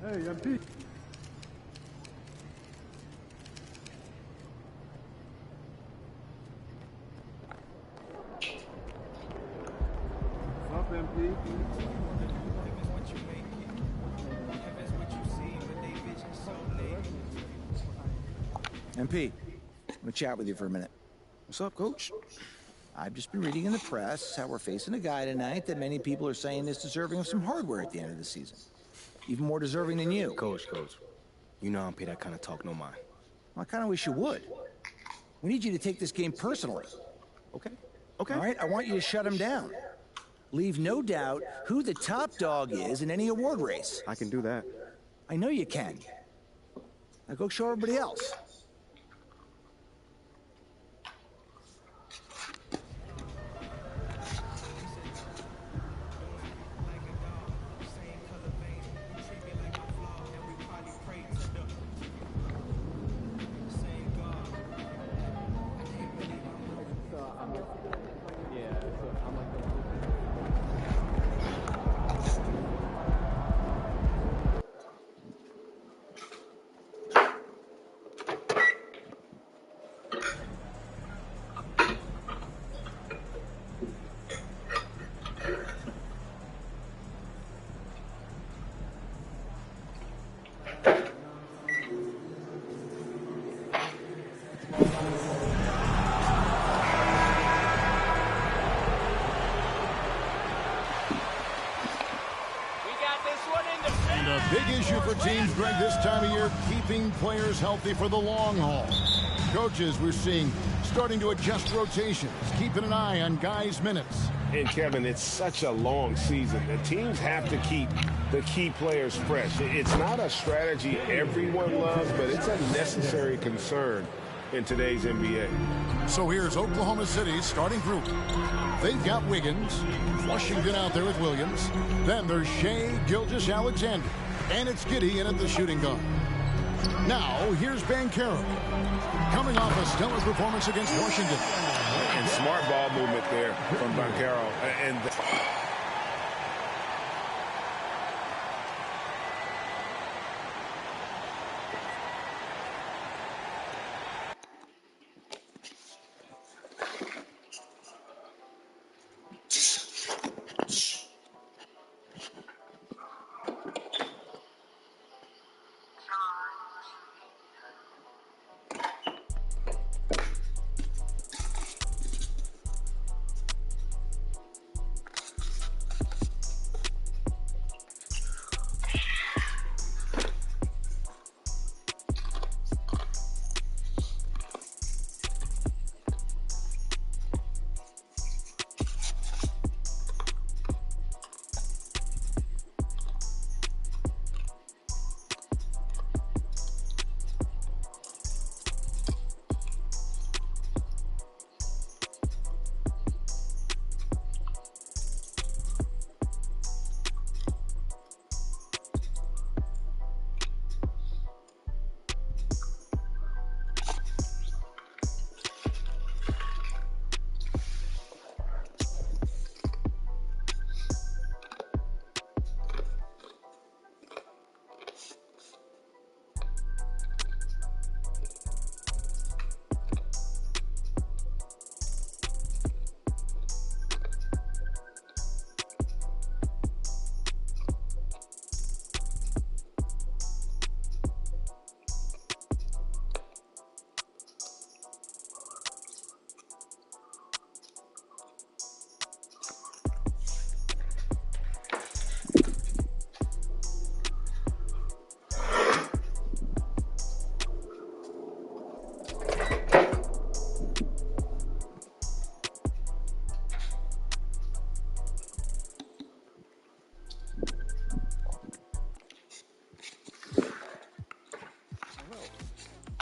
Hey, MP. What's up, MP? MP, I'm gonna chat with you for a minute. What's up, Coach? I've just been reading in the press how we're facing a guy tonight that many people are saying is deserving of some hardware at the end of the season. Even more deserving than you. Coach, you know I don't pay that kind of talk no mind. Well, I kind of wish you would. We need you to take this game personally. Okay? All right, I want you to shut him down. Leave no doubt who the top dog is in any award race. I can do that. I know you can. Now go show everybody else. And a big issue for teams, Greg, this time of year, keeping players healthy for the long haul. Coaches, we're seeing, starting to adjust rotations, keeping an eye on guys' minutes. And, Kevin, it's such a long season. The teams have to keep the key players fresh. It's not a strategy everyone loves, but it's a necessary concern in today's NBA. So here's Oklahoma City's starting group. They've got Wiggins, Washington out there with Williams. Then there's Shea Gilgeous-Alexander. And it's Giddey in at the shooting guard. Now, here's Banchero, coming off a stellar performance against Washington. And smart ball movement there from Banchero.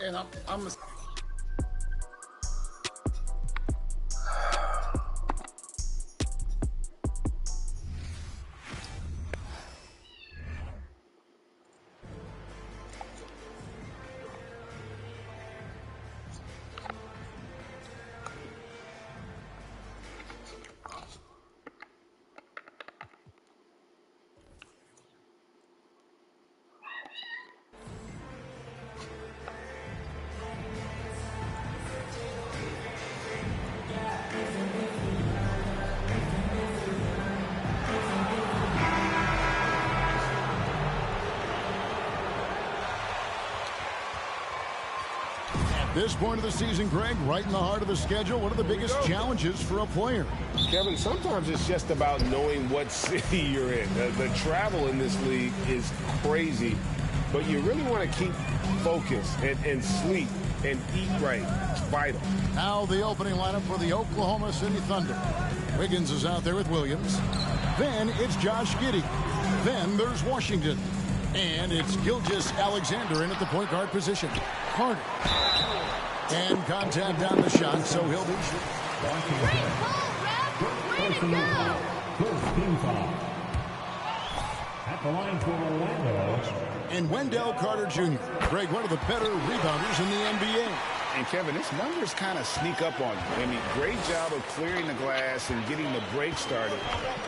And I'm This point of the season, Greg, right in the heart of the schedule, what are the biggest challenges for a player? Kevin, sometimes it's just about knowing what city you're in. The travel in this league is crazy, but you really want to keep focus and sleep and eat right. It's vital. Now the opening lineup for the Oklahoma City Thunder. Wiggins is out there with Williams. Then it's Josh Giddey. Then there's Washington. And it's Gilgeous-Alexander in at the point guard position. Carter. And contact on the shot, so he'll be shooting. Great ball, Ref. Way to go. First team foul. At the line for Orlando. And Wendell Carter Jr. Greg, one of the better rebounders in the NBA. And, Kevin, his numbers kind of sneak up on you. I mean, great job of clearing the glass and getting the break started.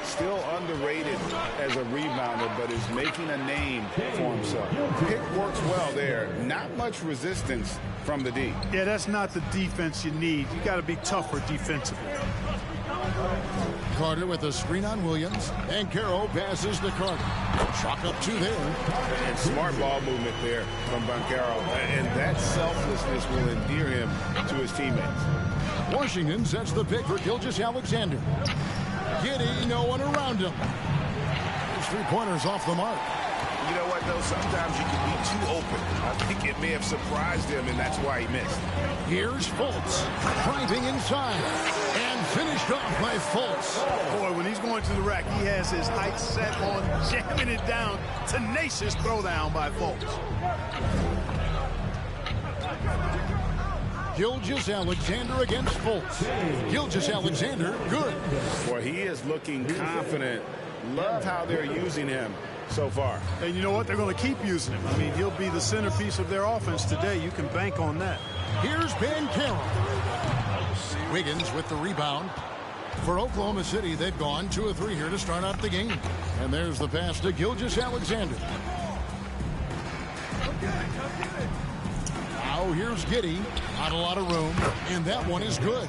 Still underrated as a rebounder, but is making a name for himself. Pick works well there. Not much resistance from the D. Yeah, that's not the defense you need. You got to be tougher defensively. Carter with a screen on Williams. And Carroll passes to Carter. Chalk up two there. And smart ball movement there from Banchero. And that selflessness will endear him to his teammates. Washington sets the pick for Gilgeous-Alexander. Giddey, no one around him. His three-pointers off the mark. You know what, though? Sometimes you can be too open. I think it may have surprised him, and that's why he missed. Here's Fultz. Driving inside. And finished off by Fultz. Boy, when he's going to the rack, he has his height set on jamming it down. Tenacious throwdown by Fultz. Gilgeous-Alexander against Fultz. Gilgeous-Alexander, good. Boy, he is looking confident. Love how they're using him so far. And you know what? They're going to keep using him. I mean, he'll be the centerpiece of their offense today. You can bank on that. Here's Banchero. Wiggins with the rebound. For Oklahoma City, they've gone 2 of 3 here to start out the game. And there's the pass to Gilgeous-Alexander. Now here's Giddey. Not a lot of room. And that one is good.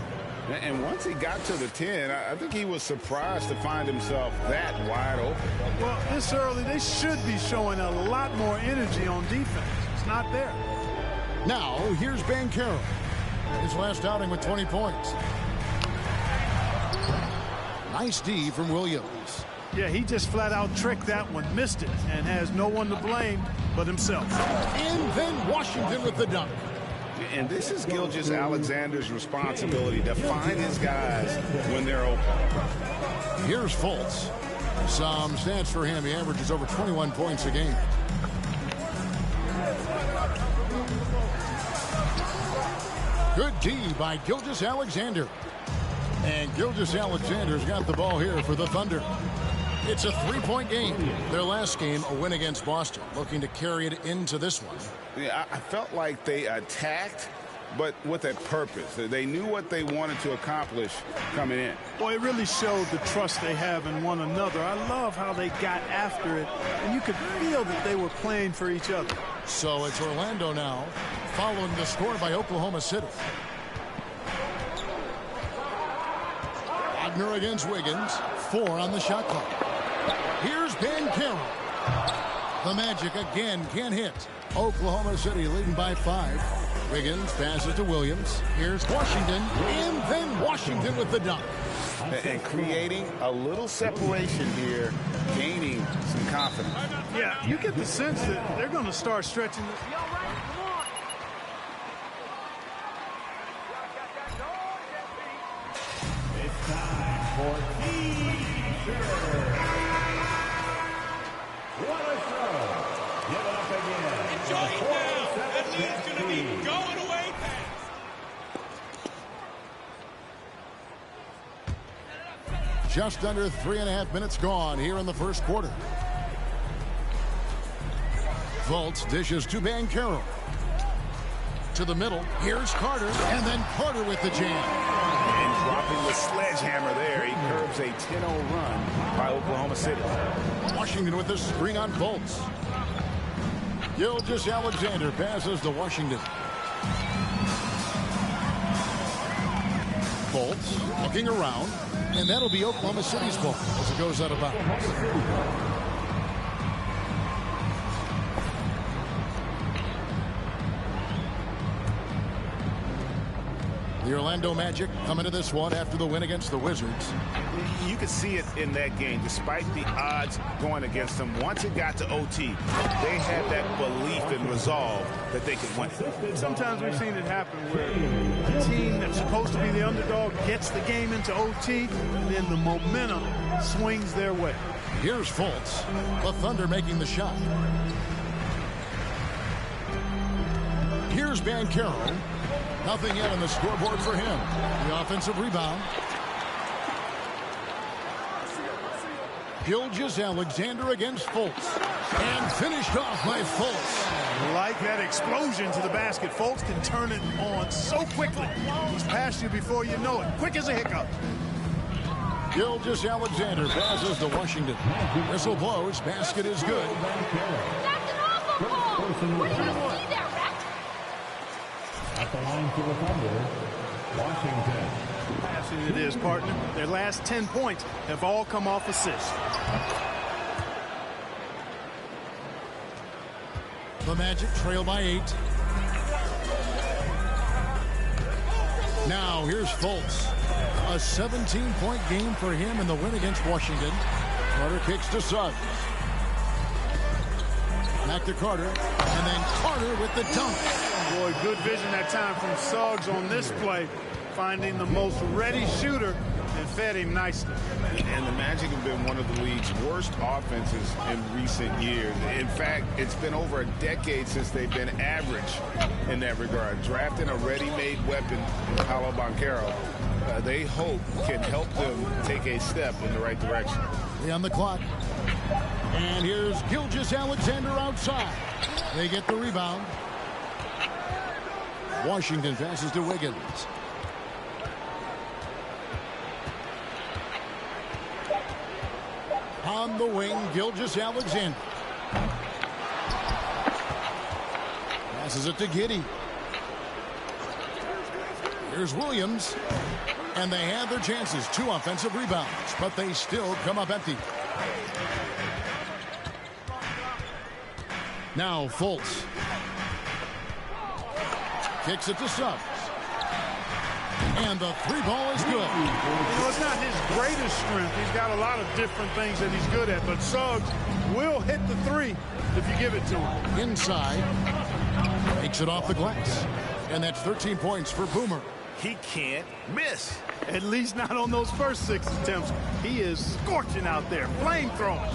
And once he got to the 10, I think he was surprised to find himself that wide open. Well, this early, they should be showing a lot more energy on defense. It's not there. Now, here's Banchero. His last outing with 20 points. Nice D from Williams. Yeah, he just flat out tricked that one, missed it, and has no one to blame but himself. And then Washington with the dunk. And this is Gilgeous-Alexander's responsibility to find his guys when they're open. Here's Fultz. Some stats for him. He averages over 21 points a game. Good D by Gilgeous-Alexander. And Gilgeous-Alexander's got the ball here for the Thunder. It's a 3-point game. Their last game, a win against Boston. Looking to carry it into this one. Yeah, I felt like they attacked, but with a purpose. They knew what they wanted to accomplish coming in. Boy, it really showed the trust they have in one another. I love how they got after it, and you could feel that they were playing for each other. So it's Orlando now, following the score by Oklahoma City. Wagner against Wiggins. 4 on the shot clock. Here's Banchero. The Magic again can't hit. Oklahoma City leading by 5. Wiggins passes to Williams. Here's Washington. And then Washington with the dunk. And creating a little separation here, gaining some confidence. Yeah, you get the sense that they're going to start stretching this. It's time for what a throw. Give it up again. Enjoy it now. That lead's going to be going away fast. Just under 3.5 minutes gone here in the first quarter. Fultz dishes to Banchero. To the middle. Here's Carter. And then Carter with the jam. And dropping the sledgehammer there. He curbs a 10-0 run by Oklahoma City. Washington with the screen on Fultz. Gilgeous-Alexander passes to Washington. Fultz looking around. And that'll be Oklahoma City's ball as it goes out of bounds. The Orlando Magic coming to this one after the win against the Wizards. You could see it in that game. Despite the odds going against them, once it got to OT, they had that belief and resolve that they could win it. Sometimes we've seen it happen where the team that's supposed to be the underdog gets the game into OT, and then the momentum swings their way. Here's Fultz. The Thunder making the shot. Here's Banchero. Nothing yet on the scoreboard for him. The offensive rebound. Gilgeous-Alexander against Fultz. And finished off by Fultz. Like that explosion to the basket. Fultz can turn it on so quickly. He's past you before you know it. Quick as a hiccup. Gilgeous-Alexander passes to Washington. Whistle blows. Basket is good. That's an awful ball. What did you see there, Rex? At the line for the Thunder, Washington. Passing it is, partner. Their last 10 points have all come off assists. The Magic trail by 8. Now here's Fultz. A 17-point game for him in the win against Washington. Carter kicks to Suggs. Back to Carter. And then Carter with the dunk. Boy, good vision that time from Suggs on this play. Finding the most ready shooter and fed him nicely. And the Magic have been one of the league's worst offenses in recent years. In fact, it's been over a decade since they've been average in that regard. Drafting a ready-made weapon in Paolo Banchero, they hope can help them take a step in the right direction. 3 on the clock. And here's Gilgeous-Alexander outside. They get the rebound. Washington passes to Wiggins. On the wing, Gilgeous-Alexander. Passes it to Giddey. Here's Williams. And they have their chances. 2 offensive rebounds, but they still come up empty. Now Fultz. Kicks it to Suggs. And the 3 ball is good. You know, it's not his greatest strength. He's got a lot of different things that he's good at, but Suggs will hit the 3 if you give it to him. Inside. Takes it off the glass. And that's 13 points for Boomer. He can't miss. At least not on those first 6 attempts. He is scorching out there, flamethrowing.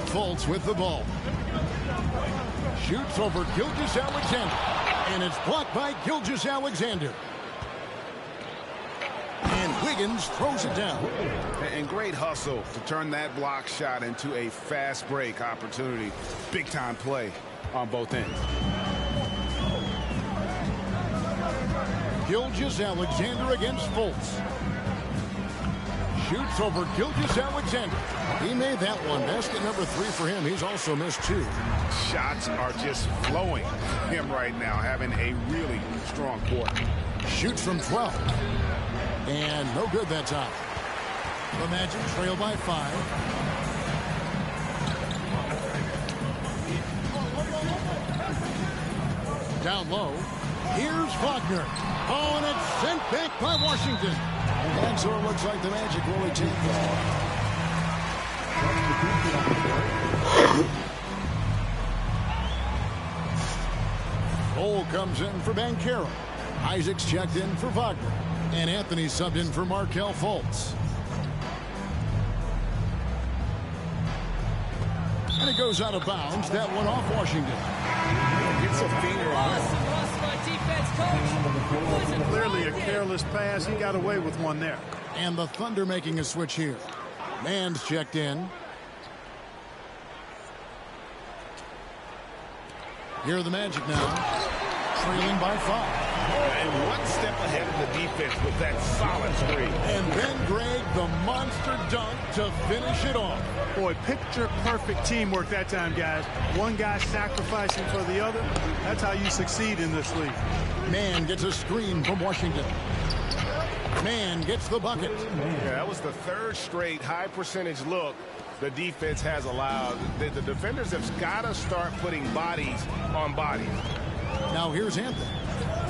Fultz with the ball. Shoots over Gilgeous-Alexander. And it's blocked by Gilgeous-Alexander. And Wiggins throws it down. And great hustle to turn that block shot into a fast break opportunity. Big time play on both ends. Gilgeous-Alexander against Fultz. Shoots over Gilgeous-Alexander. He made that one. Basket number 3 for him. He's also missed 2. Shots are just flowing him right now, having a really strong quarter. Shoots from 12. And no good that time. The Magic trail by 5. Down low. Here's Wagner. Oh, and it's sent back by Washington. And so it looks like the Magic will retain Cole comes in for Banchero. Isaac's checked in for Wagner. And Anthony subbed in for Markelle Fultz. And it goes out of bounds. That one off Washington. Gets a finger on it. Clearly a careless pass. He got away with one there. And the Thunder making a switch here. Mann's checked in. Here are the Magic now. Trailing by 5. And one step ahead of the defense with that solid 3. And then Greg, the monster dunk to finish it off. Boy, picture perfect teamwork that time, guys. One guy sacrificing for the other. That's how you succeed in this league. Mann gets a screen from Washington. Mann gets the bucket. Yeah, that was the 3rd straight high percentage look the defense has allowed. The defenders have got to start putting bodies on bodies. Now here's Anthony.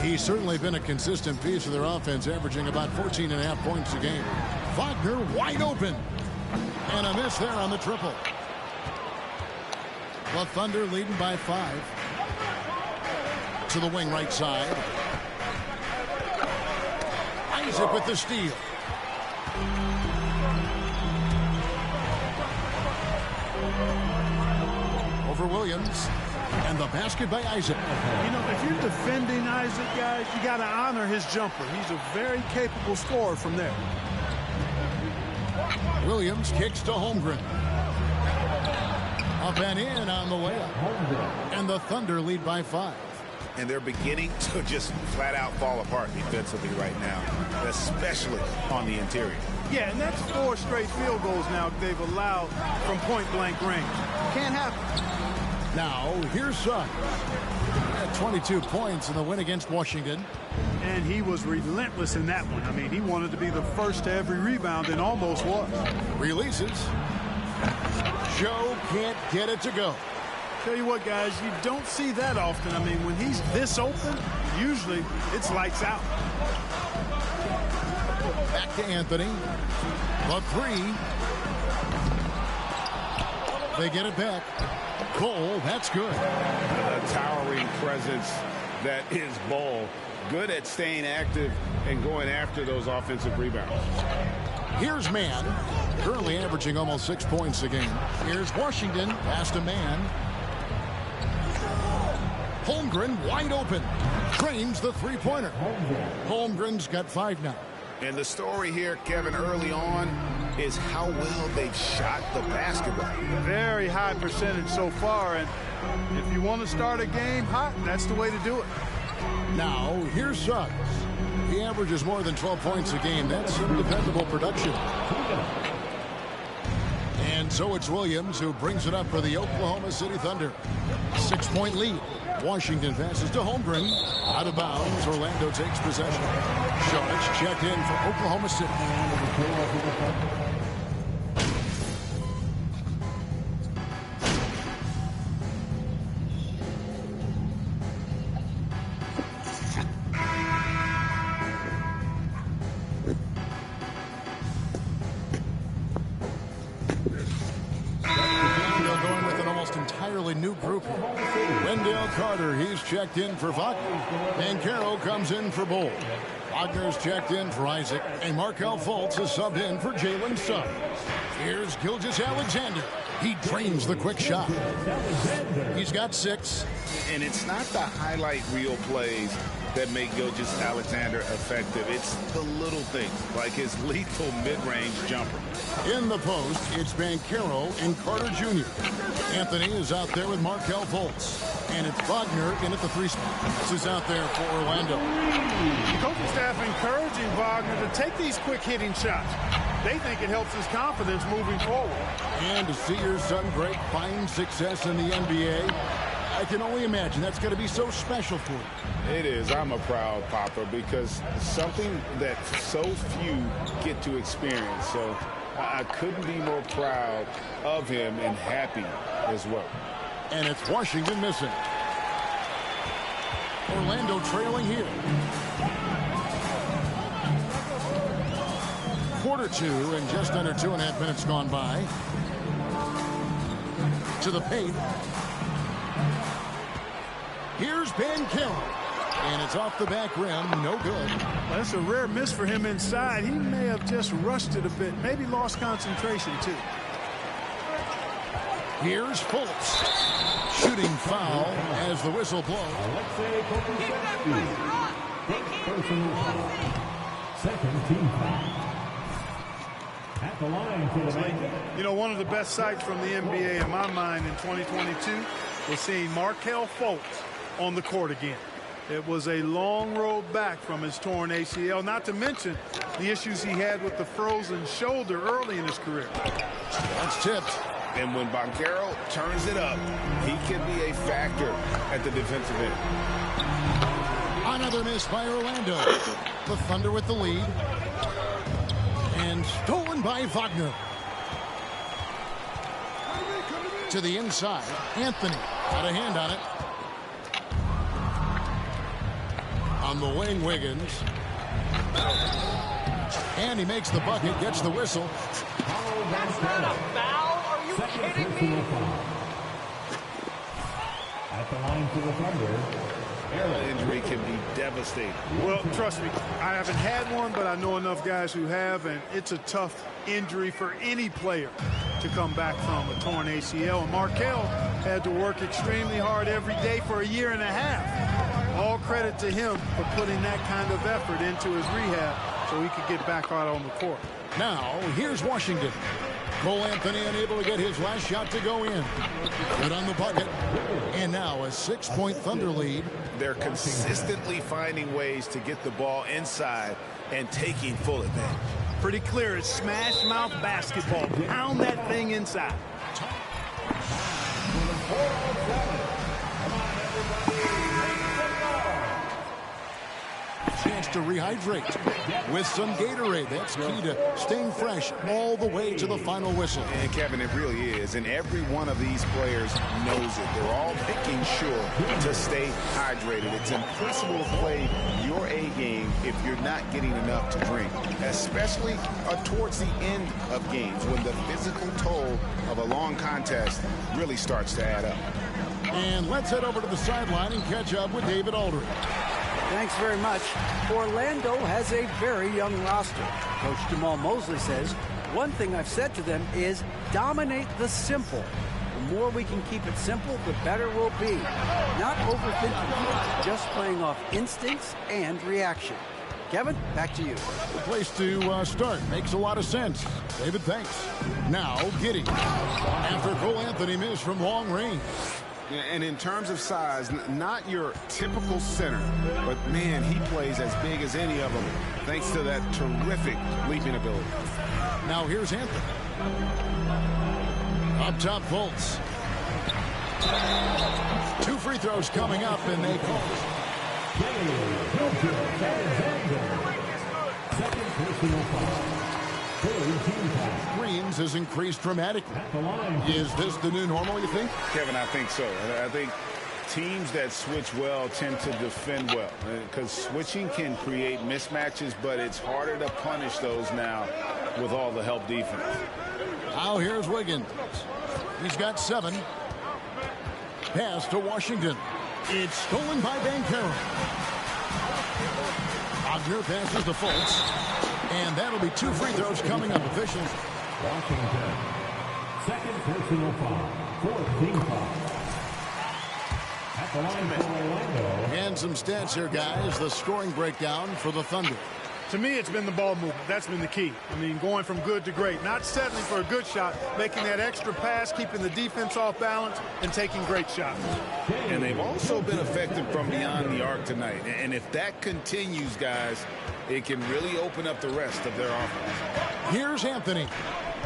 He's certainly been a consistent piece of their offense, averaging about 14.5 points a game. Wagner wide open. And a miss there on the triple. The Thunder leading by 5. To the wing right side. Isaac with the steal. Over Williams. And the basket by Isaac. You know, if you're defending Isaac, guys, you got to honor his jumper. He's a very capable scorer from there. Williams kicks to Holmgren. Up and in on the layup. And the Thunder lead by 5. And they're beginning to just flat out fall apart defensively right now, especially on the interior. Yeah, and that's 4 straight field goals now they've allowed from point-blank range. Can't happen. Now, here's Suggs. At 22 points in the win against Washington. And he was relentless in that one. I mean, he wanted to be the first to every rebound and almost was. Releases. Joe can't get it to go. Tell you what, guys, you don't see that often. I mean, when he's this open, usually it's lights out. Back to Anthony. The 3. They get it back. Cole, that's good. A towering presence that is Ball. Good at staying active and going after those offensive rebounds. Here's Mann, currently averaging almost 6 points a game. Here's Washington, past a man. Holmgren wide open. Drains the three-pointer. Holmgren's got 5 now. And the story here, Kevin, early on is how well they've shot the basketball. Very high percentage so far, and if you want to start a game hot, that's the way to do it. Now, here's Suggs. He averages more than 12 points a game. That's some dependable production. And so it's Williams who brings it up for the Oklahoma City Thunder. 6-point lead. Washington passes to Holmgren. Out of bounds. Orlando takes possession. Shorts checked in for Oklahoma City. New group. Wendell Carter, he's checked in for Wagner. Banchero comes in for Bull. Wagner's checked in for Isaac. And Markelle Fultz is subbed in for Jalen Suggs. Here's Gilgeous-Alexander. He drains the quick shot. He's got 6. And it's not the highlight reel plays that make Gilgeous-Alexander effective. It's the little things, like his lethal mid-range jumper. In the post, it's Banchero and Carter Jr. Anthony is out there with Markelle Fultz. And it's Wagner in at the 3 spot. This is out there for Orlando. The coaching staff encouraging Wagner to take these quick-hitting shots. They think it helps his confidence moving forward. And to see your son break fine success in the NBA, I can only imagine that's going to be so special for him. It is. I'm a proud papa because something that so few get to experience. So I couldn't be more proud of him and happy as well. And it's Washington missing. Orlando trailing here. Quarter 2 and just under 2.5 minutes gone by. To the paint. Here's Banchero. And it's off the back rim. No good. Well, that's a rare miss for him inside. He may have just rushed it a bit. Maybe lost concentration, too. Here's Fultz. Shooting foul as the whistle blows. Second team foul. At the line for the Lakers. You know, one of the best sights from the NBA in my mind in 2022 was seeing Markelle Fultz on the court again. It was a long road back from his torn ACL, not to mention the issues he had with the frozen shoulder early in his career. That's tipped. And when Banchero turns it up, he can be a factor at the defensive end. Another miss by Orlando. The Thunder with the lead. And stolen by Wagner. To the inside. Anthony. Got a hand on it. On the wing, Wiggins. And he makes the bucket, gets the whistle. That's not a foul. Are you kidding me? At the line for the Thunder. Injury can be devastating. Well, trust me, I haven't had one, but I know enough guys who have, and it's a tough injury for any player to come back from a torn ACL. And Markelle had to work extremely hard every day for a year and a half. All credit to him for putting that kind of effort into his rehab so he could get back out on the court. Now, here's Washington. Cole Anthony unable to get his last shot to go in. Good on the bucket. And now a 6-point Thunder lead. They're consistently finding ways to get the ball inside and taking full advantage. Pretty clear, it's smash mouth basketball. Pound that thing inside. Chance to rehydrate with some Gatorade. That's key to staying fresh all the way to the final whistle. And Kevin, it really is. And every one of these players knows it. They're all making sure to stay hydrated. It's impossible to play your A game if you're not getting enough to drink, especially towards the end of games when the physical toll of a long contest really starts to add up. And let's head over to the sideline and catch up with David Aldridge. Thanks very much. Orlando has a very young roster. Coach Jamal Mosley says, one thing I've said to them is dominate the simple. The more we can keep it simple, the better we'll be. Not overthinking it, just playing off instincts and reaction. Kevin, back to you. The place to start. Makes a lot of sense. David, thanks. Now, Giddey. After Cole Anthony missed from long range. And in terms of size, not your typical center, but man, he plays as big as any of them, thanks to that terrific leaping ability. Now here's Anthony. Up top, Fultz. 2 free throws coming up, and they call it. Second personal foul. Screens has increased dramatically. Is this the new normal, you think? Kevin, I think so. I think teams that switch well tend to defend well because switching can create mismatches, but it's harder to punish those now with all the help defense. Now here's Wiggins. He's got 7. Pass to Washington. It's stolen by Bankero. Wagner passes to Fultz. And that'll be 2 free throws coming up. Officials. Washington. Second personal foul. 4th team foul. At the line for Orlando. And some stats here, guys. The scoring breakdown for the Thunder. To me, it's been the ball movement. That's been the key. I mean, going from good to great. Not settling for a good shot, making that extra pass, keeping the defense off balance, and taking great shots. And they've also been effective from beyond the arc tonight. And if that continues, guys, it can really open up the rest of their offense. Here's Anthony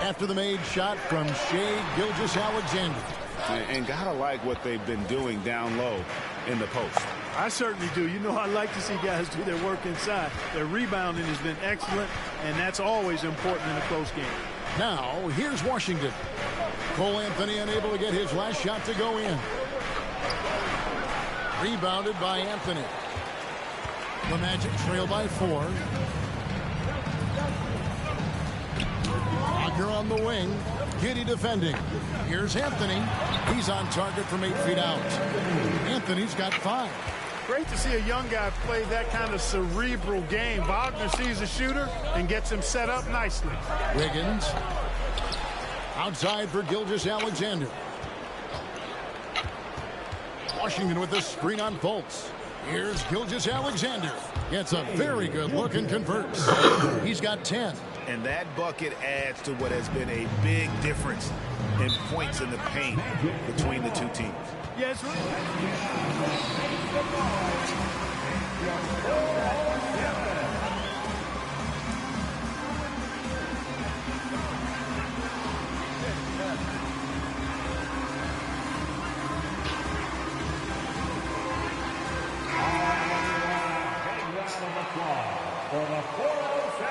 after the made shot from Shai Gilgeous-Alexander. And gotta like what they've been doing down low in the post. I certainly do. You know, I like to see guys do their work inside. Their rebounding has been excellent, and that's always important in a close game. Now, here's Washington. Cole Anthony unable to get his last shot to go in. Rebounded by Anthony. The Magic trail by 4. Wagner on the wing. Giddey defending. Here's Anthony. He's on target from 8 feet out. Anthony's got 5. Great to see a young guy play that kind of cerebral game. Wagner sees a shooter and gets him set up nicely. Wiggins. Outside for Gilgeous-Alexander. Washington with the screen on Fultz. Here's Gilgeous-Alexander. Gets a very good look and converts. He's got 10. And that bucket adds to what has been a big difference in points in the paint between the two teams. Yes,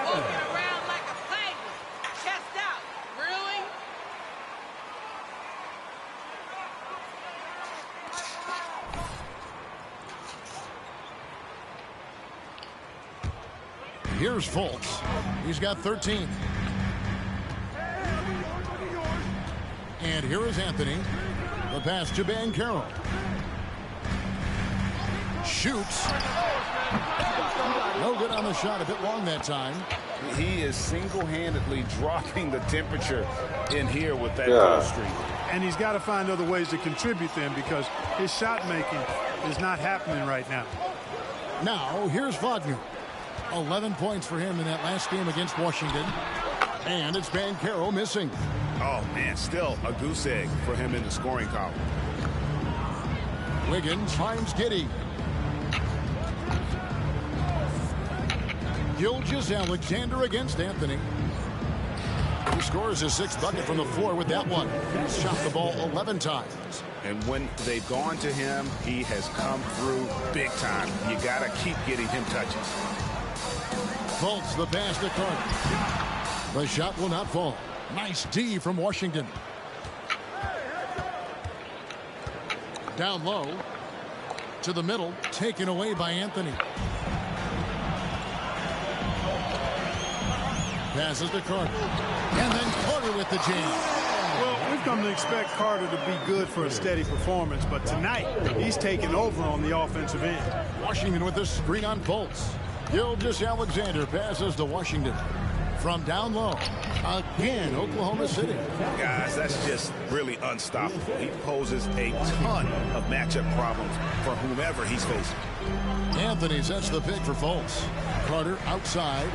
Walking around like a penguin. Chest out. Really? Here's Fultz. He's got 13. And here is Anthony. The pass to Banchero. Shoots. No good on the shot. A bit long that time. He is single-handedly dropping the temperature in here with that cold streak. And he's got to find other ways to contribute then, because his shot making is not happening right now. Now, here's Wagner. 11 points for him in that last game against Washington. And it's Banchero missing. Oh, man, still a goose egg for him in the scoring column. Wiggins finds Giddey. Gilgeous-Alexander against Anthony. He scores his 6th bucket from the floor with that one. He's shot the ball 11 times. And when they've gone to him, he has come through big time. You got to keep getting him touches. Fultz the pass to Carter. The shot will not fall. Nice D from Washington. Down low. To the middle. Taken away by Anthony. Passes to Carter. And then Carter with the jam. Well, we've come to expect Carter to be good for a steady performance, but tonight he's taking over on the offensive end. Washington with the screen on Fultz. Gilgeous-Alexander passes to Washington. From down low. Again, Oklahoma City. Guys, that's just really unstoppable. He poses a ton of matchup problems for whomever he's facing. Anthony sets the pick for Fultz. Carter outside.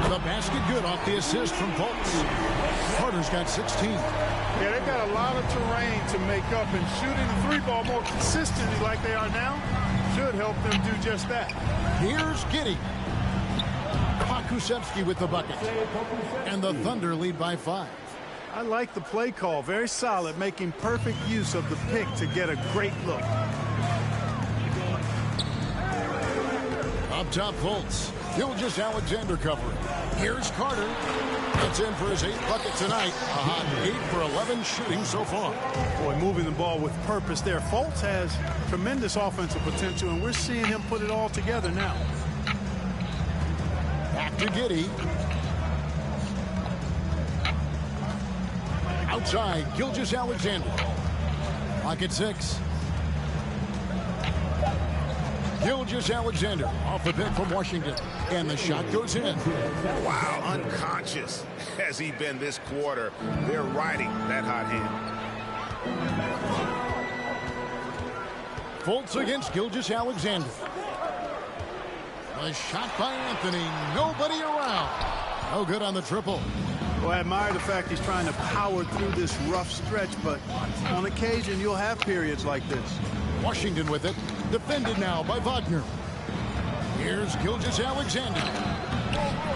The basket good off the assist from Fultz. Carter's got 16. Yeah, they've got a lot of terrain to make up, and shooting the 3-ball more consistently like they are now should help them do just that. Here's Giddey. Pokusevski with the bucket. And the Thunder lead by 5. I like the play call. Very solid, making perfect use of the pick to get a great look. Up top, Fultz. Gilgeous-Alexander covering. Here's Carter. Gets in for his 8th bucket tonight. A hot 8 for 11 shooting so far. Boy, moving the ball with purpose there. Fultz has tremendous offensive potential, and we're seeing him put it all together now. Back to Giddey. Outside, Gilgeous-Alexander. Pocket 6. Gilgeous-Alexander off the pick from Washington. And the shot goes in. Wow, unconscious has he been this quarter. They're riding that hot hand. Fultz against Gilgeous-Alexander. A shot by Anthony. Nobody around. No good on the triple. Well, I admire the fact he's trying to power through this rough stretch, but on occasion you'll have periods like this. Washington with it. Defended now by Wagner. Here's Gilgeous-Alexander.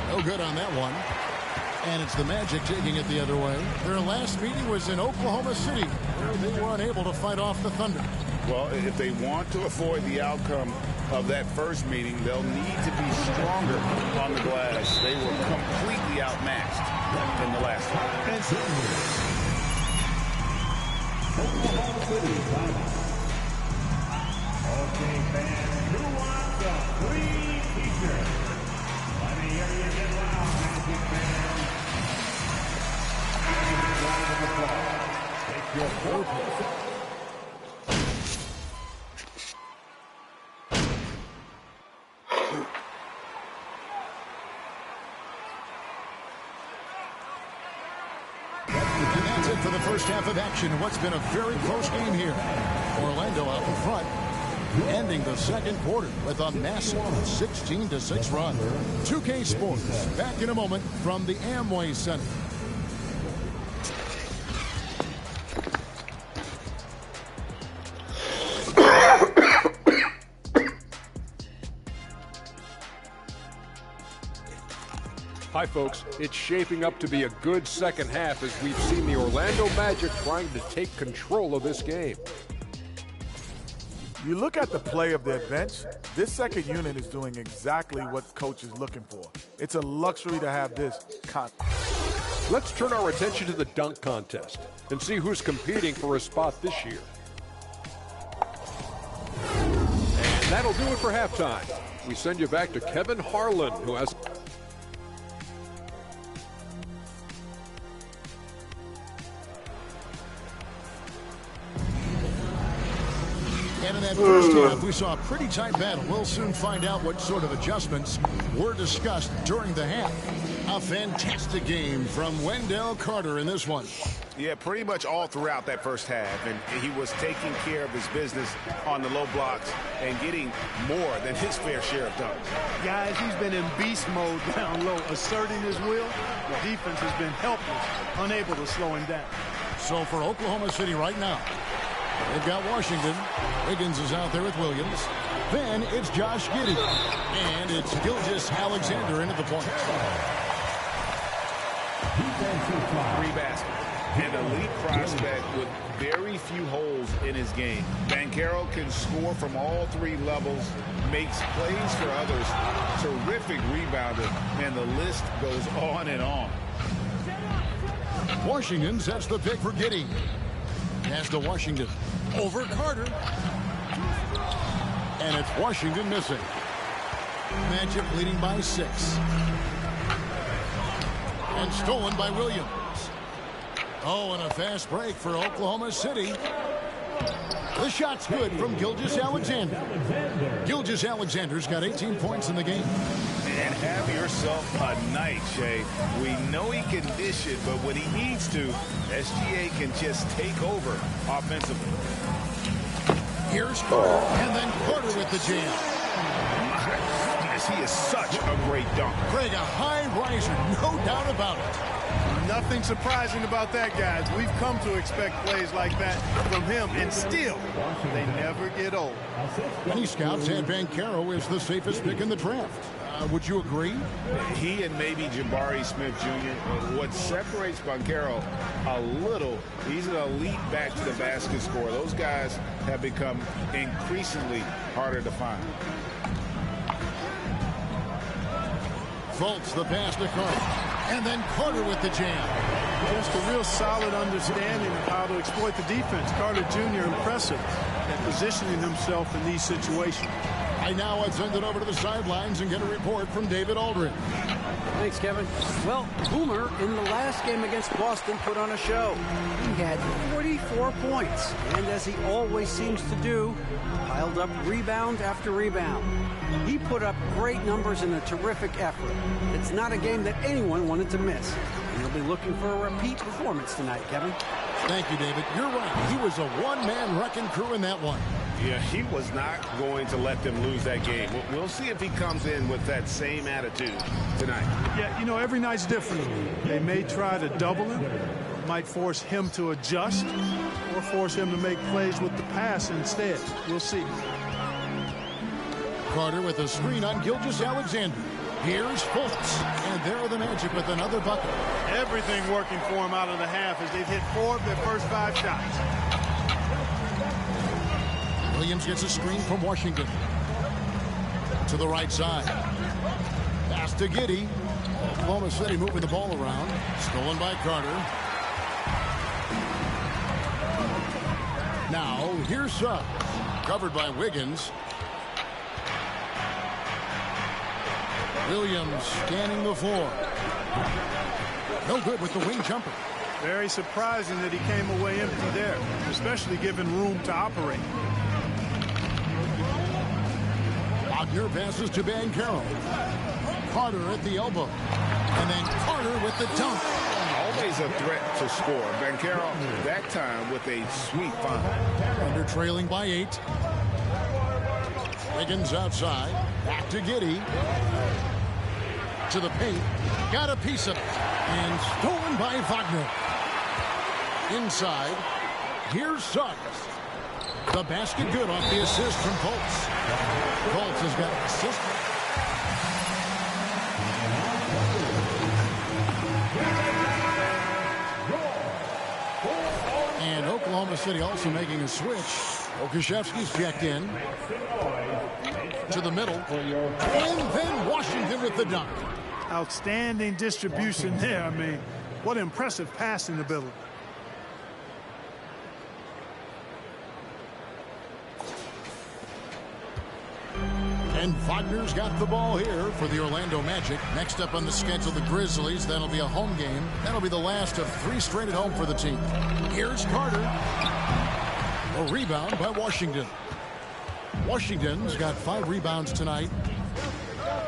No good on that one. And it's the Magic taking it the other way. Their last meeting was in Oklahoma City, where they were unable to fight off the Thunder. Well, if they want to avoid the outcome of that first meeting, they'll need to be stronger on the glass. They were completely outmatched in the last one. Oklahoma City. Okay, fans, who wants the free t-shirt? Let me hear you get loud, Magic fans. Round of applause. Take your photos. And that's it for the first half of action in what's been a very close game here. Orlando out in front, ending the second quarter with a massive 16-6 run. 2K Sports, back in a moment from the Amway Center. Hi, folks. It's shaping up to be a good second half as we've seen the Orlando Magic trying to take control of this game. You look at the play of their bench, this second unit is doing exactly what coach is looking for. It's a luxury to have this. Let's turn our attention to the dunk contest and see who's competing for a spot this year. And that'll do it for halftime. we send you back to Kevin Harlan, who has... And in that first half, we saw a pretty tight battle. We'll soon find out what sort of adjustments were discussed during the half. A fantastic game from Wendell Carter in this one. Yeah, pretty much all throughout that first half. And he was taking care of his business on the low blocks and getting more than his fair share of dunks. Guys, he's been in beast mode down low, asserting his will. The defense has been helpless, unable to slow him down. So for Oklahoma City right now, they've got Washington. Wiggins is out there with Williams. Then it's Josh Giddey. And it's Gilgeous-Alexander into the point. 3 baskets. An elite prospect with very few holes in his game. Banchero can score from all 3 levels, makes plays for others, terrific rebounder, and the list goes on and on. Washington sets the pick for Giddey. Pass to Washington. Over Carter. And it's Washington missing. Magic leading by 6. And stolen by Williams. Oh, and a fast break for Oklahoma City. The shot's good from Gilgeous-Alexander. Gilgeous-Alexander's got 18 points in the game. And have yourself a night, Shay. We know he can dish it, but when he needs to, SGA can just take over offensively. Here's Carter, and then Carter with the jam. My goodness, he is such a great dunk. Greg, a high riser, no doubt about it. Nothing surprising about that, guys. We've come to expect plays like that from him, and still, they never get old. Many scouts had Banchero as the safest pick in the draft. Would you agree? He and maybe Jabari Smith Jr. What separates Banchero a little, he's an elite back to the basket scorer. Those guys have become increasingly harder to find. Fultz the pass to Carter. And then Carter with the jam. Just a real solid understanding of how to exploit the defense. Carter Jr. impressive at positioning himself in these situations. Now I'd send it over to the sidelines and get a report from David Aldridge. Thanks, Kevin. Well, Boomer in the last game against Boston put on a show. He had 44 points, and as he always seems to do, piled up rebound after rebound. He put up great numbers in a terrific effort. It's not a game that anyone wanted to miss. And he'll be looking for a repeat performance tonight, Kevin. Thank you, David. You're right. He was a one-man wrecking crew in that one. Yeah, he was not going to let them lose that game. We'll see if he comes in with that same attitude tonight. Yeah, you know, every night's different. They may try to double him, might force him to adjust, or force him to make plays with the pass instead. We'll see. Carter with a screen on Gilgeous-Alexander. Here's Fultz, and there are the Magic with another bucket. Everything working for him out of the half as they've hit 4 of their first 5 shots. Williams gets a screen from Washington. To the right side. Pass to Giddey. Oklahoma City moving the ball around. Stolen by Carter. Now, here's Suggs. Covered by Wiggins. Williams scanning the floor. No good with the wing jumper. Very surprising that he came away empty there, especially given room to operate. Wagner passes to Banchero. Carter at the elbow. And then Carter with the dunk. Always a threat to score. Banchero, that time with a sweet find. Under trailing by 8. Wiggins outside. Back to Giddey. To the paint. Got a piece of it. And stolen by Wagner. Inside. Here's Suggs. The basket good off the assist from Fultz. Fultz has got an assist. And Oklahoma City also making a switch. Okashevsky's checked in. To the middle. And then Washington with the dunk. Outstanding distribution there. I mean, what impressive passing ability. And Wagner's got the ball here for the Orlando Magic. Next up on the schedule, the Grizzlies. That'll be a home game. That'll be the last of 3 straight at home for the team. Here's Carter. A rebound by Washington. Washington's got 5 rebounds tonight.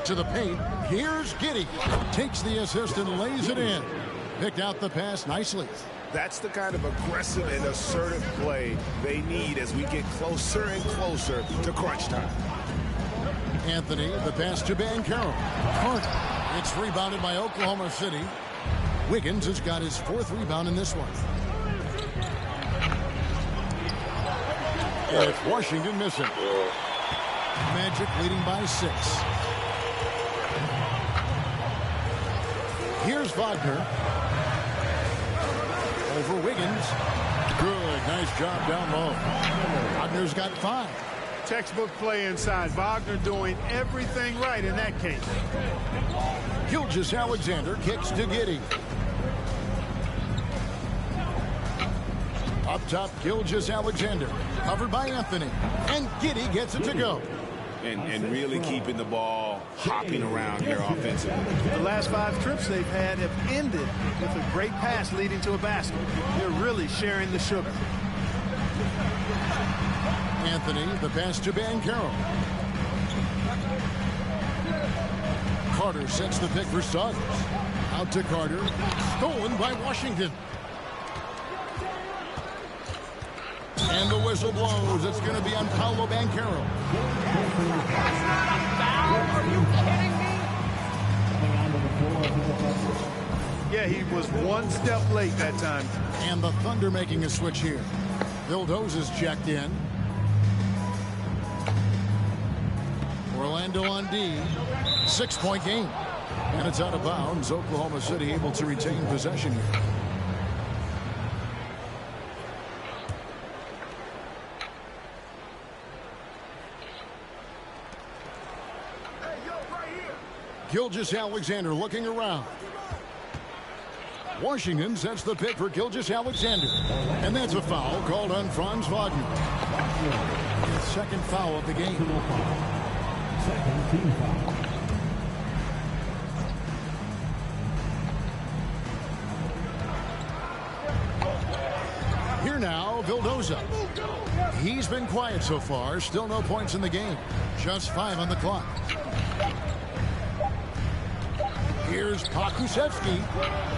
To the paint. Here's Giddey. Takes the assist and lays it in. Picked out the pass nicely. That's the kind of aggressive and assertive play they need as we get closer and closer to crunch time. Anthony, the pass to Banchero. Carter. It's rebounded by Oklahoma City. Wiggins has got his 4th rebound in this one. And it's Washington missing. Magic leading by 6. Here's Wagner. Over Wiggins. Good. Nice job down low. Wagner's got 5. Textbook play inside. Wagner doing everything right in that case. Gilgeous-Alexander kicks to Giddey. Up top, Gilgeous-Alexander. Covered by Anthony. And Giddey gets it to go. And really keeping the ball hopping around here offensively. The last 5 trips they've had have ended with a great pass leading to a basket. They're really sharing the sugar. Anthony, the pass to Banchero. Carter sets the pick for Suggs. Out to Carter. Stolen by Washington. And the whistle blows. It's going to be on Paolo Banchero. Are you kidding me? Yeah, he was 1 step late that time. And the Thunder making a switch here. Vildoza's checked in. Orlando on D. 6-point game. And it's out of bounds. Oklahoma City able to retain possession here. Gilgeous-Alexander looking around. Washington sets the pick for Gilgeous-Alexander. And that's a foul called on Franz Wagner. His 2nd foul of the game. 2nd team foul. Here now, Vildoza. He's been quiet so far. Still no points in the game. Just 5 on the clock. Here's Pokusevski.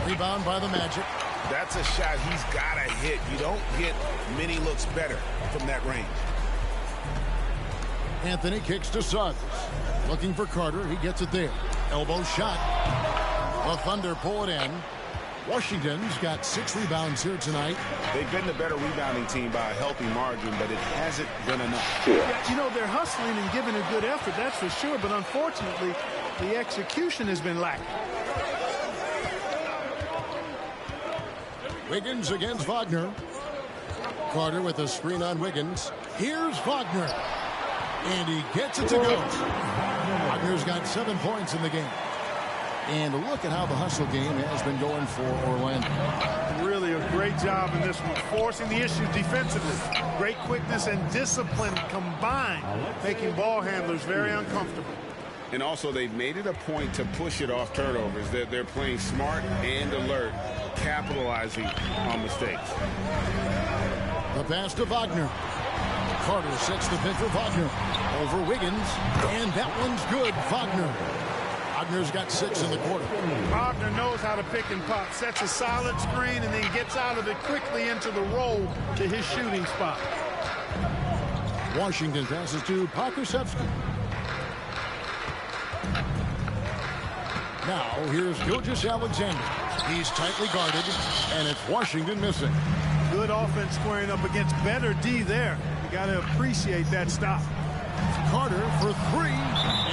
Rebound by the Magic. That's a shot he's got to hit. You don't get many looks better from that range. Anthony kicks to Suggs. Looking for Carter. He gets it there. Elbow shot. The Thunder pull it in. Washington's got 6 rebounds here tonight. They've been the better rebounding team by a healthy margin, but it hasn't been enough. Yeah, you know, they're hustling and giving a good effort, that's for sure. But unfortunately, the execution has been lacking. Wiggins against Wagner. Carter with a screen on Wiggins. Here's Wagner. And he gets it to go. Wagner's got 7 points in the game. And look at how the hustle game has been going for Orlando. Really a great job in this one, forcing the issue defensively. Great quickness and discipline combined, making ball handlers very uncomfortable. And also, they've made it a point to push it off turnovers. They're playing smart and alert, capitalizing on mistakes. The pass to Wagner. Carter sets the pick for Wagner. Over Wiggins. And that one's good. Wagner. Wagner's got 6 in the quarter. Wagner knows how to pick and pop, sets a solid screen, and then gets out of it quickly into the roll to his shooting spot. Washington passes to Pokusevski. Now, here's Gilgeous-Alexander. He's tightly guarded, and it's Washington missing. Good offense squaring up against better D there. You got to appreciate that stop. Carter for 3,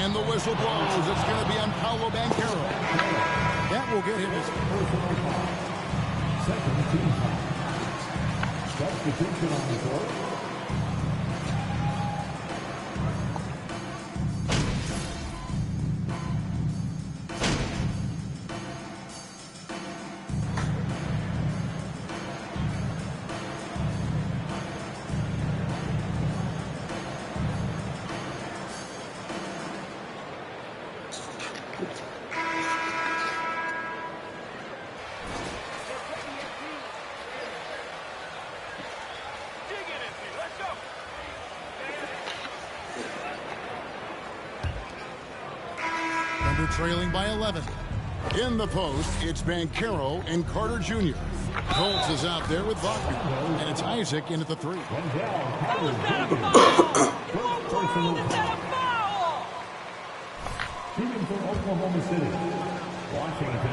and the whistle blows. It's going to be on Paolo Banchero. That will get him his 2nd team foul. Substitution on the court. Thunder trailing by 11. In the post, it's Banchero and Carter Jr. Colts is out there with Wagner, and it's Isaac in at the 3.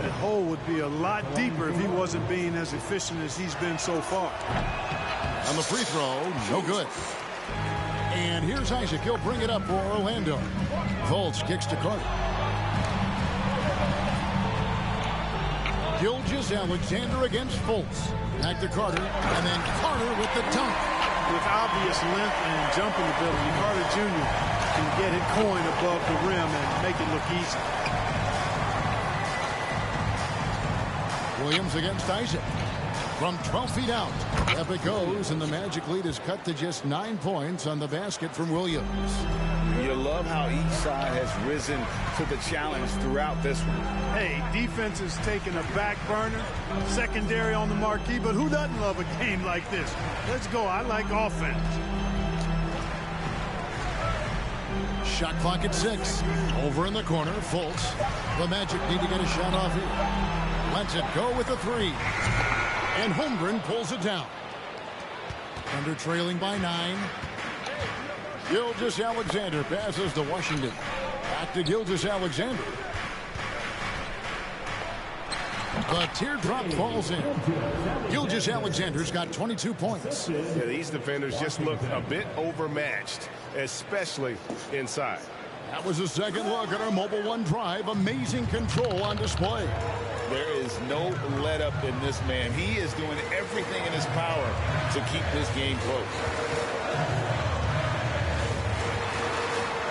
That hole would be a lot deeper if he wasn't being as efficient as he's been so far. On the free throw, no good. And here's Isaac. He'll bring it up for Orlando. Fultz kicks to Carter. Gilgeous-Alexander against Fultz. Back to Carter, and then Carter with the dunk. With obvious length and jumping ability, Carter Jr. can get it coin above the rim and make it look easy. Williams against Isaac. From 12 feet out, up it goes, and the Magic lead is cut to just 9 points on the basket from Williams. You love how each side has risen to the challenge throughout this one. Hey, defense is taking a back burner, secondary on the marquee, but who doesn't love a game like this? Let's go. I like offense. Shot clock at 6. Over in the corner, Fultz. The Magic need to get a shot off here. Lets it go with the 3. And Holmgren pulls it down. Thunder trailing by 9. Gilgeous-Alexander passes to Washington. Back to Gilgeous-Alexander. The teardrop falls in. Gilgeous-Alexander's got 22 points. Yeah, these defenders just look a bit overmatched, especially inside. That was a second look at our Mobile One drive. Amazing control on display. There is no let up in this man. He is doing everything in his power to keep this game close.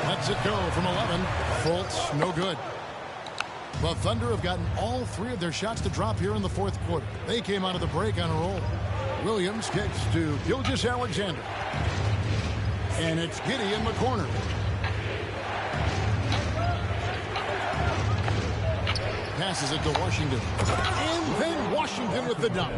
Lets it go from 11. Fultz, no good. The Thunder have gotten all 3 of their shots to drop here in the fourth quarter. They came out of the break on a roll. Williams kicks to Gilgeous-Alexander. And it's Giddey in the corner. Passes it to Washington. And then Washington with the dunk.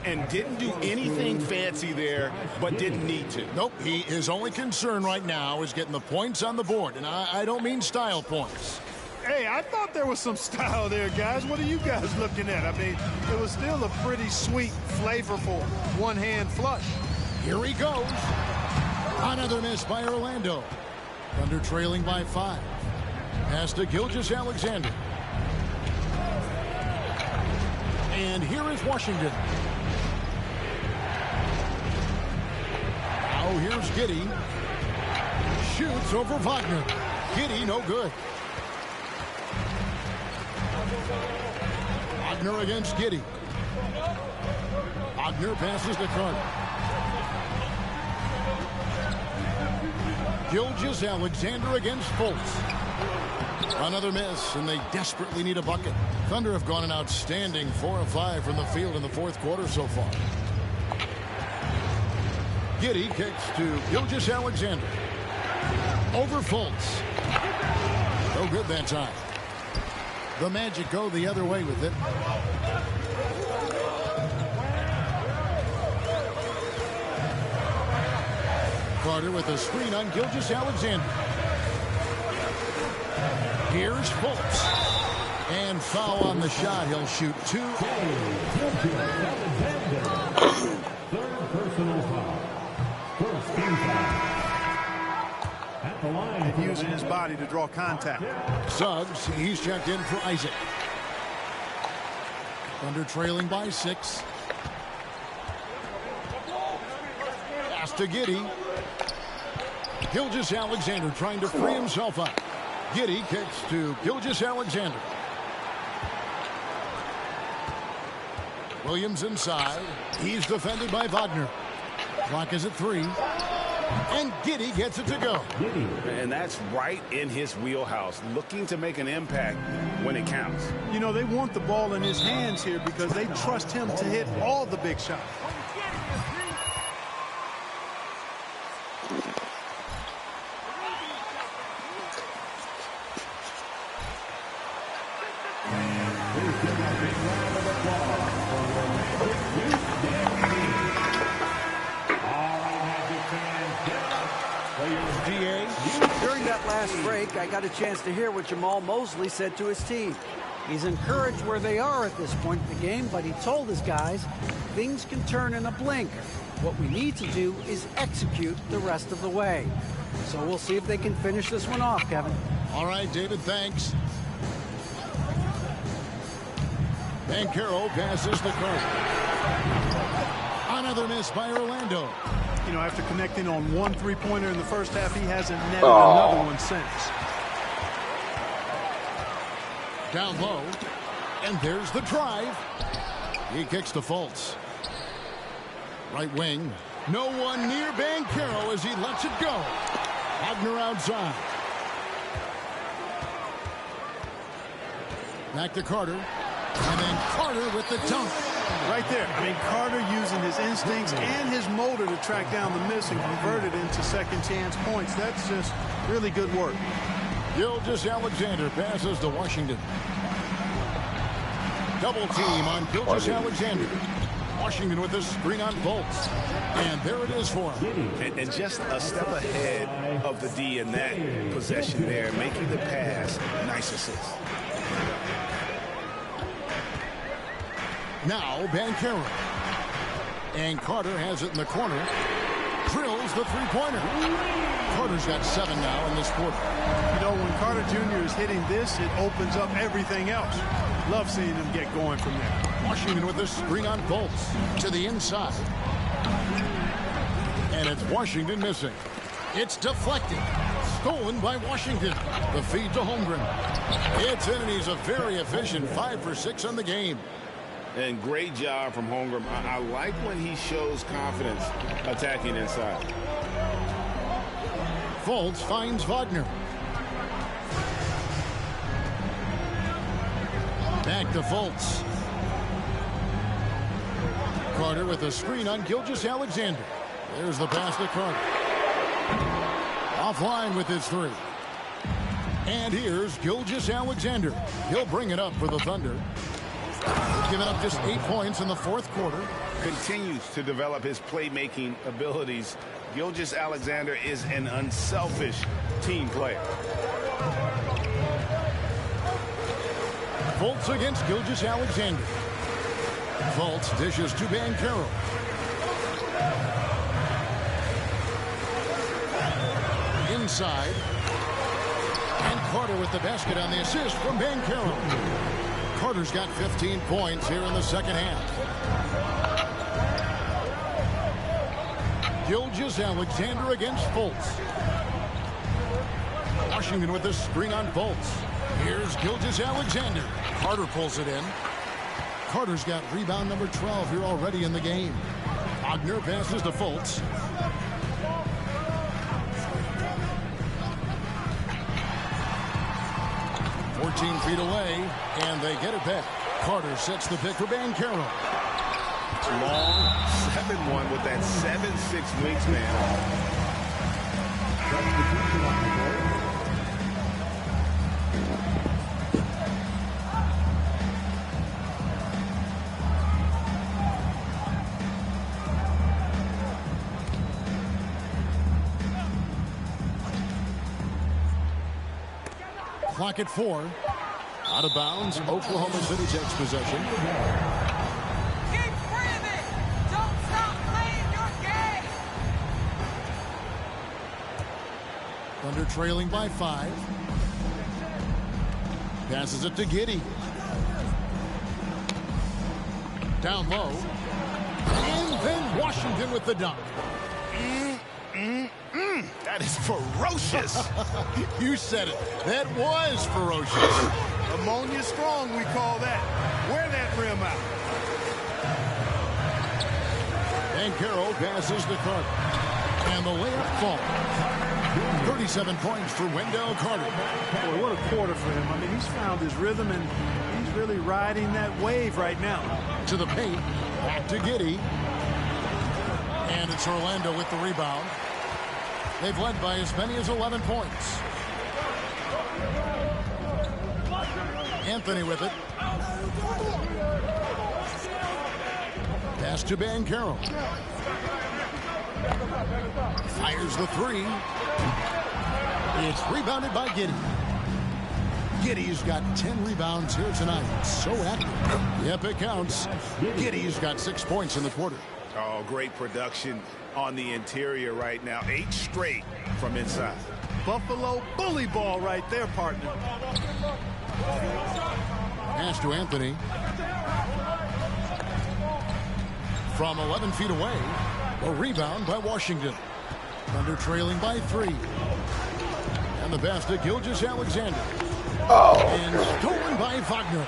And didn't do anything fancy there, but didn't need to. Nope, his only concern right now is getting the points on the board. And I don't mean style points. Hey, I thought there was some style there, guys. What are you guys looking at? I mean, it was still a pretty sweet, flavorful one-hand flush. Here he goes. Another miss by Orlando. Thunder trailing by 5. Pass to Gilgeous-Alexander. And here is Washington. Now here's Giddey. Shoots over Wagner. Giddey, no good. Wagner against Giddey. Wagner passes to Carter. Gilgeous-Alexander against Fultz. Another miss, and they desperately need a bucket. Thunder have gone an outstanding 4 of 5 from the field in the fourth quarter so far. Giddey kicks to Gilgeous-Alexander. Over Fultz. No good that time. The Magic go the other way with it. Carter with a screen on Gilgeous-Alexander. Here's Fultz. And foul on the shot. He'll shoot 2. Third personal foul. First team foul. At the line. And using his body to draw contact. Suggs, he's checked in for Isaac. Thunder trailing by 6. Pass to Giddey. Gilgeous-Alexander trying to free himself up. Giddey kicks to Gilgeous-Alexander. Williams inside. He's defended by Wagner. Clock is at 3. And Giddey gets it to go. And that's right in his wheelhouse, looking to make an impact when it counts. You know, they want the ball in his hands here because they trust him to hit all the big shots. G.A. During that last break, I got a chance to hear what Jamal Mosley said to his team. He's encouraged where they are at this point in the game, but he told his guys things can turn in a blink. What we need to do is execute the rest of the way. So we'll see if they can finish this one off, Kevin. All right, David, thanks. Banchero passes the Carter. Another miss by Orlando. You know, after connecting on one three-pointer in the first half, he hasn't netted another one since. Down low, and there's the drive. He kicks to Fultz. Right wing. No one near Banchero as he lets it go. Wagner outside. Back to Carter. And then Carter with the dunk. Right there. I mean, Carter using his instincts and his motor to track down the miss and convert it into second chance points. That's just really good work. Gilgeous-Alexander passes to Washington. Double team on Gilgeous-Alexander. Washington with the screen on Fultz. And there it is for him. And just a step ahead of the D in that possession there, making the pass. Nice assist. Now Banchero. And Carter has it in the corner. Drills the three-pointer. Carter's got 7 now in this quarter. You know, when Carter Jr. is hitting this, it opens up everything else. Love seeing him get going from there. Washington with the screen on Fultz to the inside. And it's Washington missing. It's deflected. Stolen by Washington. The feed to Holmgren. It's in, and he's a very efficient 5 for 6 on the game. And great job from Holmgren. I like when he shows confidence attacking inside. Fultz finds Wagner. Back to Fultz. Carter with a screen on Gilgeous-Alexander. There's the pass to Carter. Offline with his 3. And here's Gilgeous-Alexander. He'll bring it up for the Thunder. Giving up just 8 points in the fourth quarter. Continues to develop his playmaking abilities. Gilgeous-Alexander is an unselfish team player. Fultz against Gilgeous-Alexander. Fultz dishes to Banchero. Inside. And Carter with the basket on the assist from Banchero. Carter's got 15 points here in the second half. Gilgeous-Alexander against Fultz. Washington with the screen on Fultz. Here's Gilgeous-Alexander. Carter pulls it in. Carter's got rebound number 12 here already in the game. Wagner passes to Fultz. Feet away, and they get it back. Carter sets the pick for Banchero. Long 7-1 with that 7'6" wingspan. Clock at 4. Out of bounds. Oklahoma City takes possession. Keep breathing. Don't stop playing your game. Thunder trailing by 5. Passes it to Giddey. Down low. And then Washington with the dunk. That is ferocious. You said it. That was ferocious. Ammonia strong, we call that. Wear that rim out. Banchero passes the Carter. And the layup falls. 37 points for Wendell Carter. Boy, what a quarter for him. I mean, he's found his rhythm, and he's really riding that wave right now. To the paint. Back to Giddey. And it's Orlando with the rebound. They've led by as many as 11 points. Anthony with it. Pass to Banchero. Fires the 3. It's rebounded by G.O.A.T. Giddy's got 10 rebounds here tonight. So active. Yep, it counts. Giddy's got 6 points in the quarter. Oh, great production on the interior right now. 8 straight from inside. Buffalo bully ball right there, partner. Pass to Anthony. From 11 feet away, a rebound by Washington. Thunder trailing by 3. And the basket, Gilgeous-Alexander. And stolen by Wagner.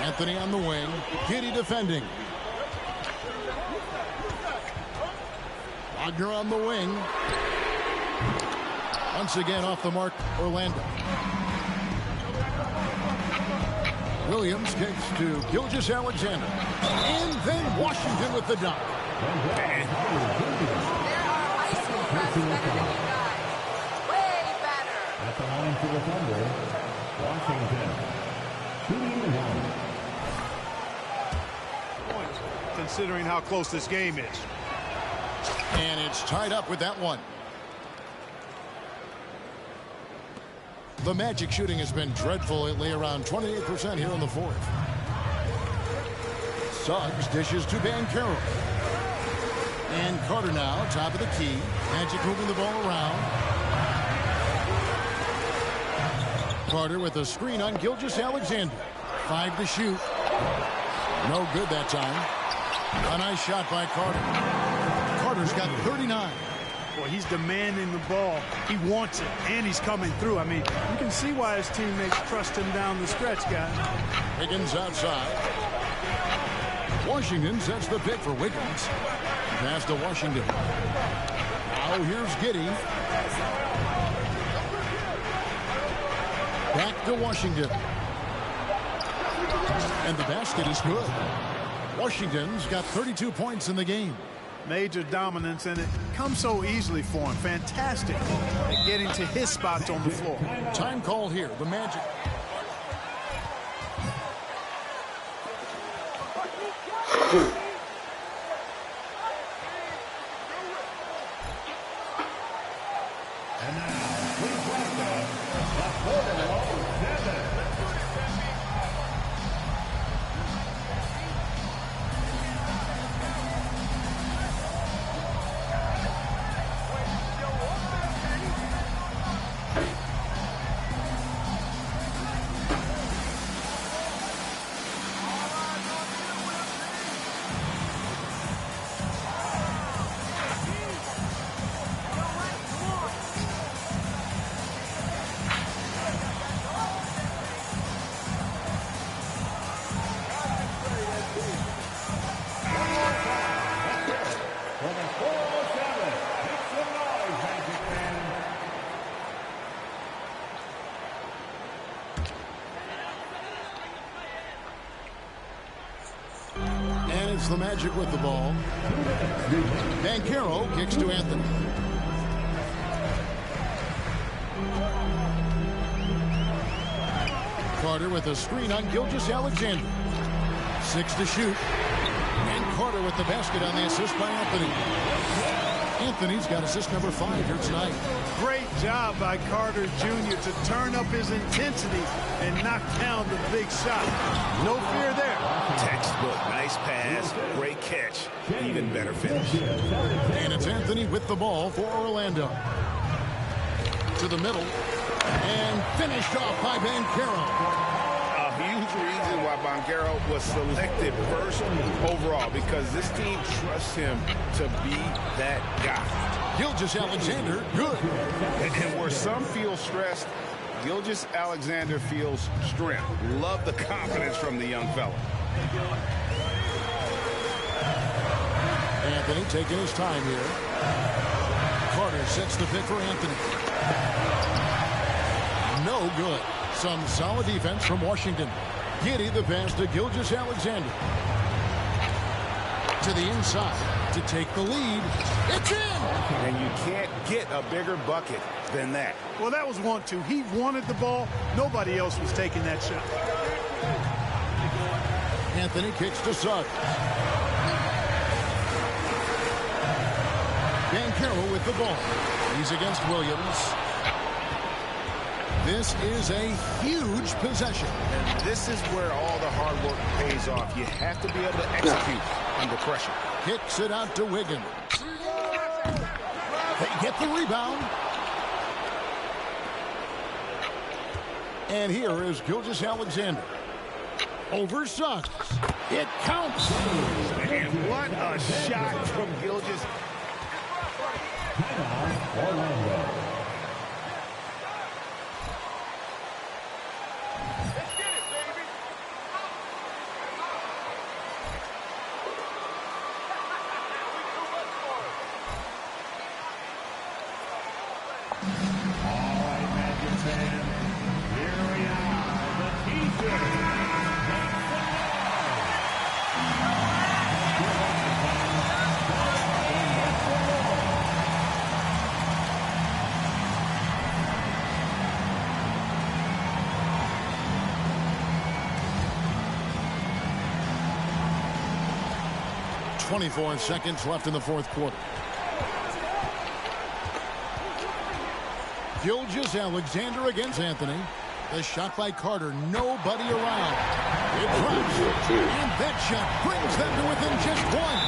Anthony on the wing. Giddy defending. Wagner on the wing. Once again off the mark, Orlando. Williams kicks to Gilgeous-Alexander. And then Washington with the dunk. There are high school refs better than you guys. Way better. At the line for the Thunder, Washington. Shooting one. Considering how close this game is. And it's tied up with that one. The Magic shooting has been dreadful lately, around 28% here in the fourth. Suggs dishes to Banchero. And Carter now, top of the key. Magic moving the ball around. Carter with a screen on Gilgeous-Alexander. 5 to shoot. No good that time. A nice shot by Carter. Carter's got 39. Boy, he's demanding the ball. He wants it, and he's coming through. I mean, you can see why his teammates trust him down the stretch, guys. Wiggins outside. Washington sets the pick for Wiggins. Pass to Washington. Now here's Giddy. Back to Washington. And the basket is good. Washington's got 32 points in the game. Major dominance, and it comes so easily for him. Fantastic at getting to his spots on the floor. Time called here. The Magic. And now, please welcome the Portland Seven. It's the Magic with the ball. Banchero kicks to Anthony. Carter with a screen on Gilgeous-Alexander. 6 to shoot. And Carter with the basket on the assist by Anthony. Anthony's got assist number 5 here tonight. Great job by Carter Jr. to turn up his intensity and knock down the big shot. No fear there. Textbook, nice pass, great catch, even better finish. And it's Anthony with the ball for Orlando. To the middle. And finished off by Banchero. A huge reason why Banchero was selected first overall, because this team trusts him to be that guy. Gilgeous-Alexander, good. And where some feel stressed, Gilgeous-Alexander feels strength. Love the confidence from the young fella. Anthony taking his time here. Carter sets the pick for Anthony. No good. Some solid defense from Washington. Giddy the pass to Gilgeous-Alexander. To the inside to take the lead. It's in! And you can't get a bigger bucket than that. Well, that was 1-2. He wanted the ball. Nobody else was taking that shot. Anthony kicks to Suggs. Carroll with the ball. He's against Williams. This is a huge possession. And this is where all the hard work pays off. You have to be able to execute under pressure. Kicks it out to Wiggins. They get the rebound. And here is Gilgeous-Alexander. Over Suggs. It counts. And what a shot from Gilgeous. Orlando. .24 seconds left in the fourth quarter. Gilgeous-Alexander against Anthony. The shot by Carter. Nobody around. It drops. And that shot brings them to within just one.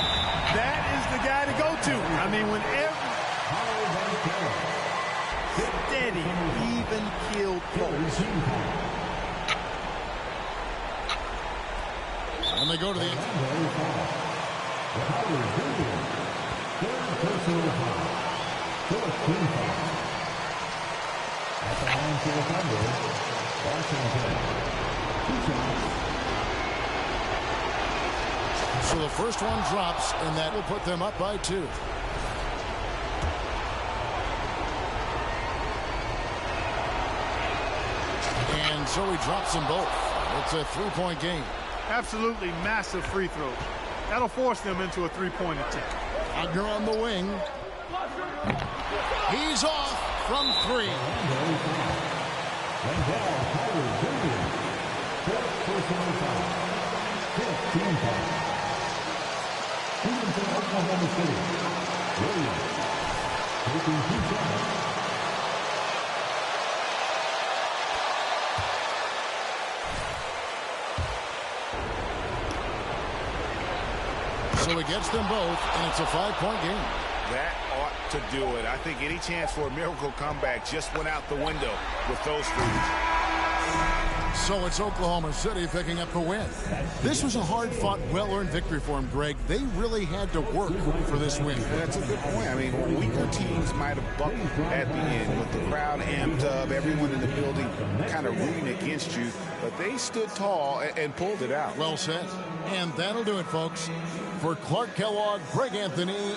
That is the guy to go to. I mean, whenever steady, even-keeled post. And they go to the end. At the line for the Thunder, Washington. 2 shots. So the first one drops, and that will put them up by 2. And so he drops them both. It's a 3-point game. Absolutely massive free throws. That'll force them into a 3-point attempt. Wagner on the wing. He's off from 3. Oklahoma City. Williams taking 2 shots. So he gets them both, and it's a 5-point game. That ought to do it. I think any chance for a miracle comeback just went out the window with those threes. So it's Oklahoma City picking up the win. This was a hard-fought, well-earned victory for them, Greg. They really had to work for this win. That's a good point. I mean, weaker teams might have bucked at the end with the crowd amped up, everyone in the building kind of rooting against you, but they stood tall and pulled it out. Well said. And that'll do it, folks. For Clark Kellogg, Greg Anthony.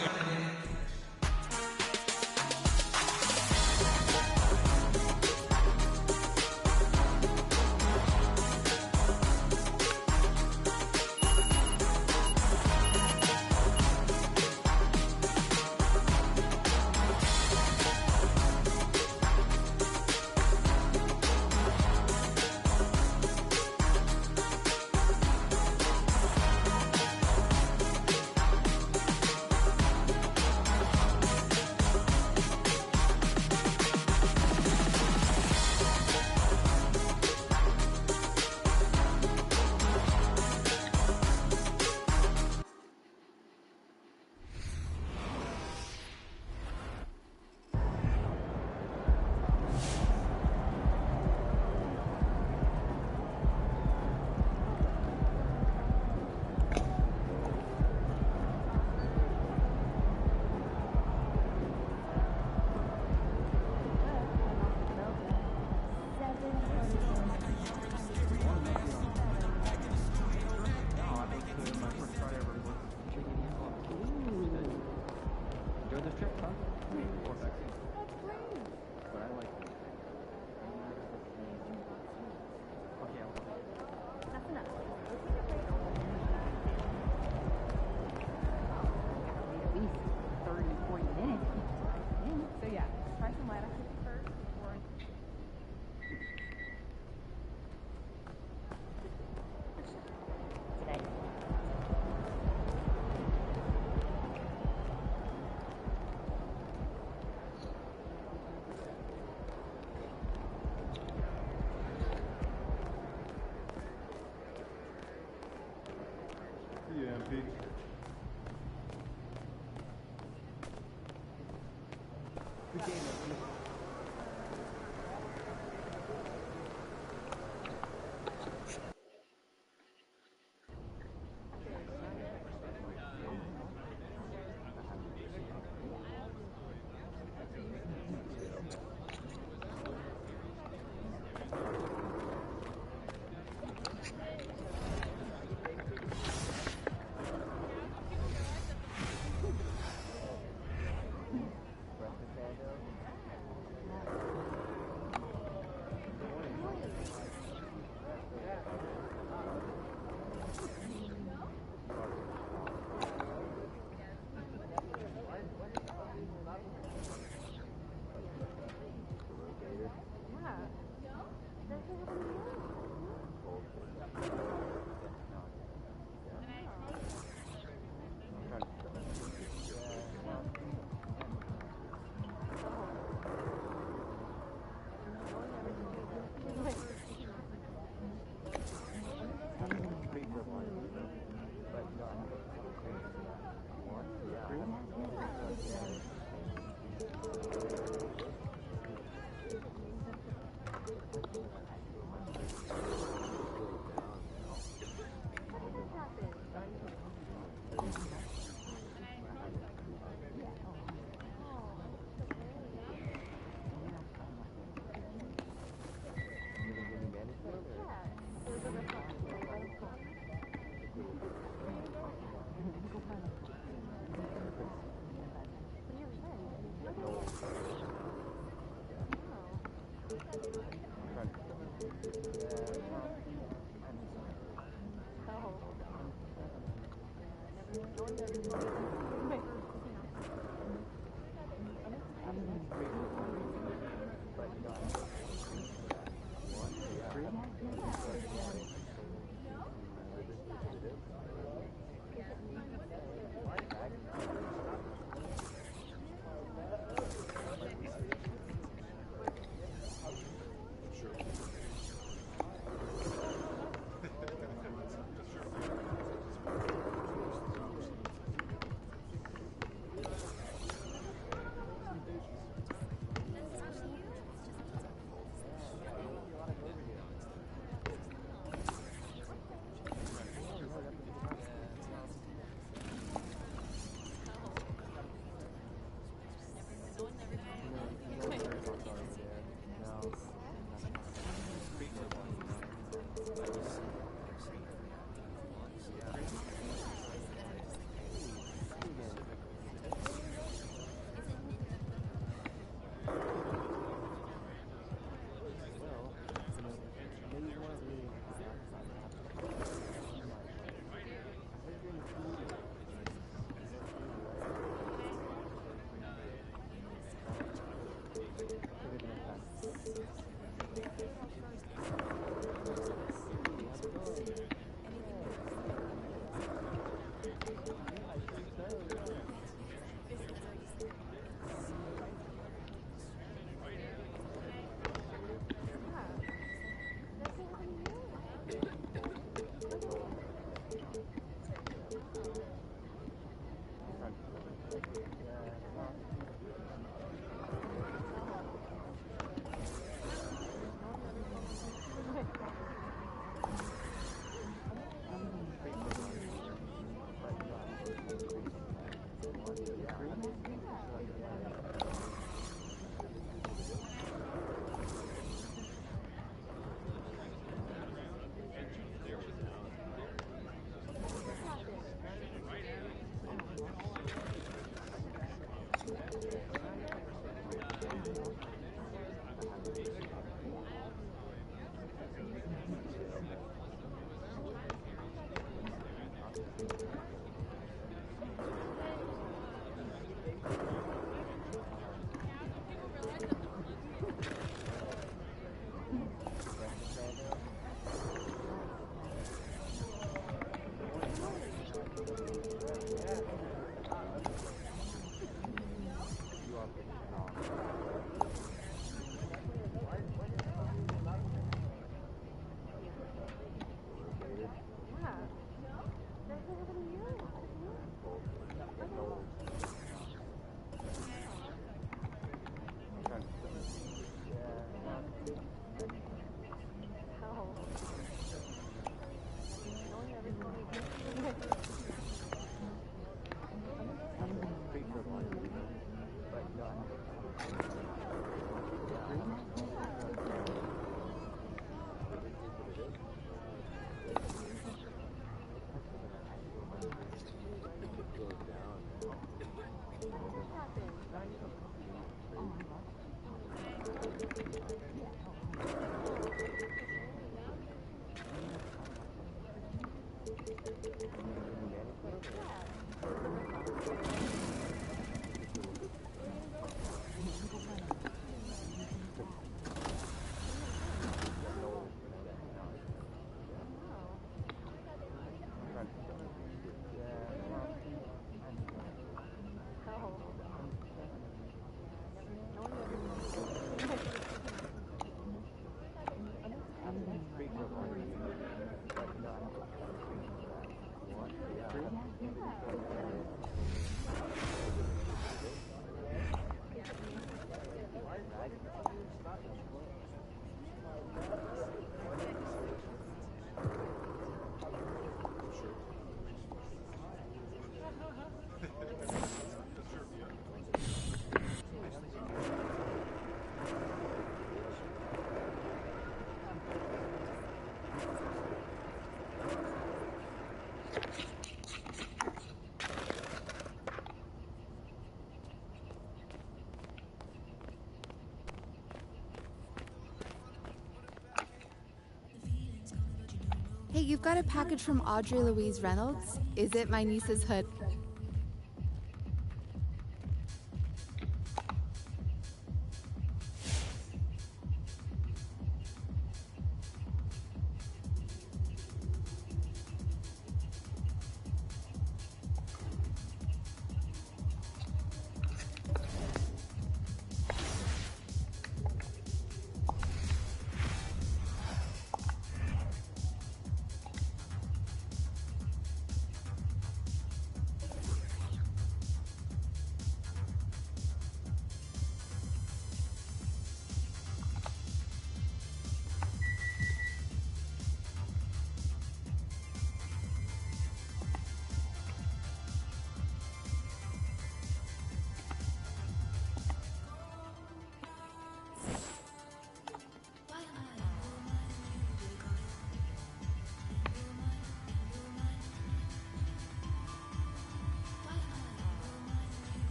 you've got a package from Audrey Louise Reynolds. Is it my niece's hood?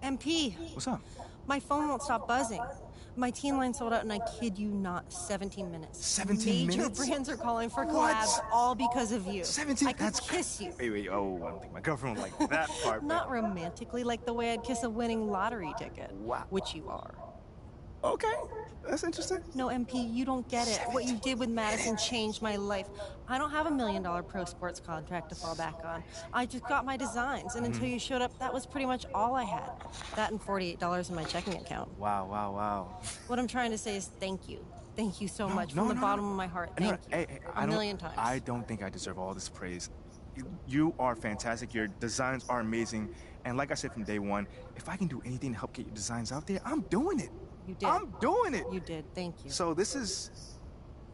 MP. What's up? My phone won't stop buzzing. My teen line sold out, and I kid you not, 17 minutes. 17 Major minutes? brands are calling for What? collabs, all because of you. 17? I could That's kiss you. Wait. Oh, I don't think my girlfriend would like that part. Not romantically, like the way I'd kiss a winning lottery ticket. Wow. Which you are. Okay, that's interesting. No, MP, you don't get it. What you did with Madison changed my life. I don't have $1 million pro sports contract to fall back on. I just got my designs, and until you showed up, that was pretty much all I had. That and $48 in my checking account. Wow. What I'm trying to say is thank you. Thank you so much from the bottom of my heart. Thank you. Hey, a million times. I don't think I deserve all this praise. You are fantastic. Your designs are amazing. And like I said from day one, if I can do anything to help get your designs out there, I'm doing it. You did. I'm doing it. You did. Thank you. So this is...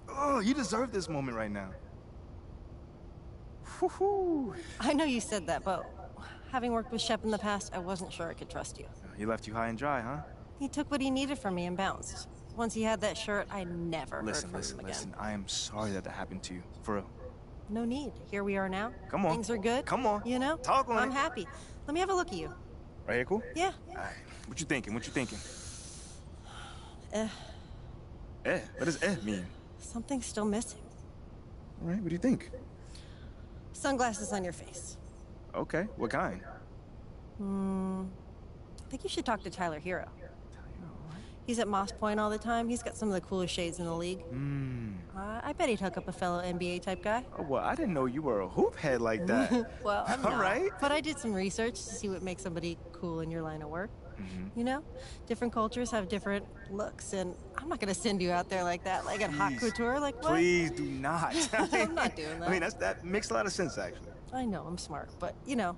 Oh, you deserve this moment right now. Whew. I know you said that, but having worked with Shep in the past, I wasn't sure I could trust you. He left you high and dry, huh? He took what he needed from me and bounced. Once he had that shirt, I never heard from him again. Listen. I am sorry that happened to you. For real. No need. Here we are now. Come on. Things are good. Come on. You know? Talk on I'm it. happy. Let me have a look at you. Right here, cool? Yeah. All right. What you thinking? Eh. What does mean? Something's still missing. All right, what do you think? Sunglasses on your face. Okay, what kind? I think you should talk to Tyler Hero. He's at Moss Point all the time. He's got some of the coolest shades in the league. I bet he'd hook up a fellow NBA type guy. Oh, well, I didn't know you were a hoop head like that. Well, I'm not. All right. But I did some research to see what makes somebody cool in your line of work. You know? Different cultures have different looks, and I'm not going to send you out there like that, like at Hot Couture. Like, what? Please do not. I'm not doing that. I mean, that makes a lot of sense, actually. I know, I'm smart, but, you know,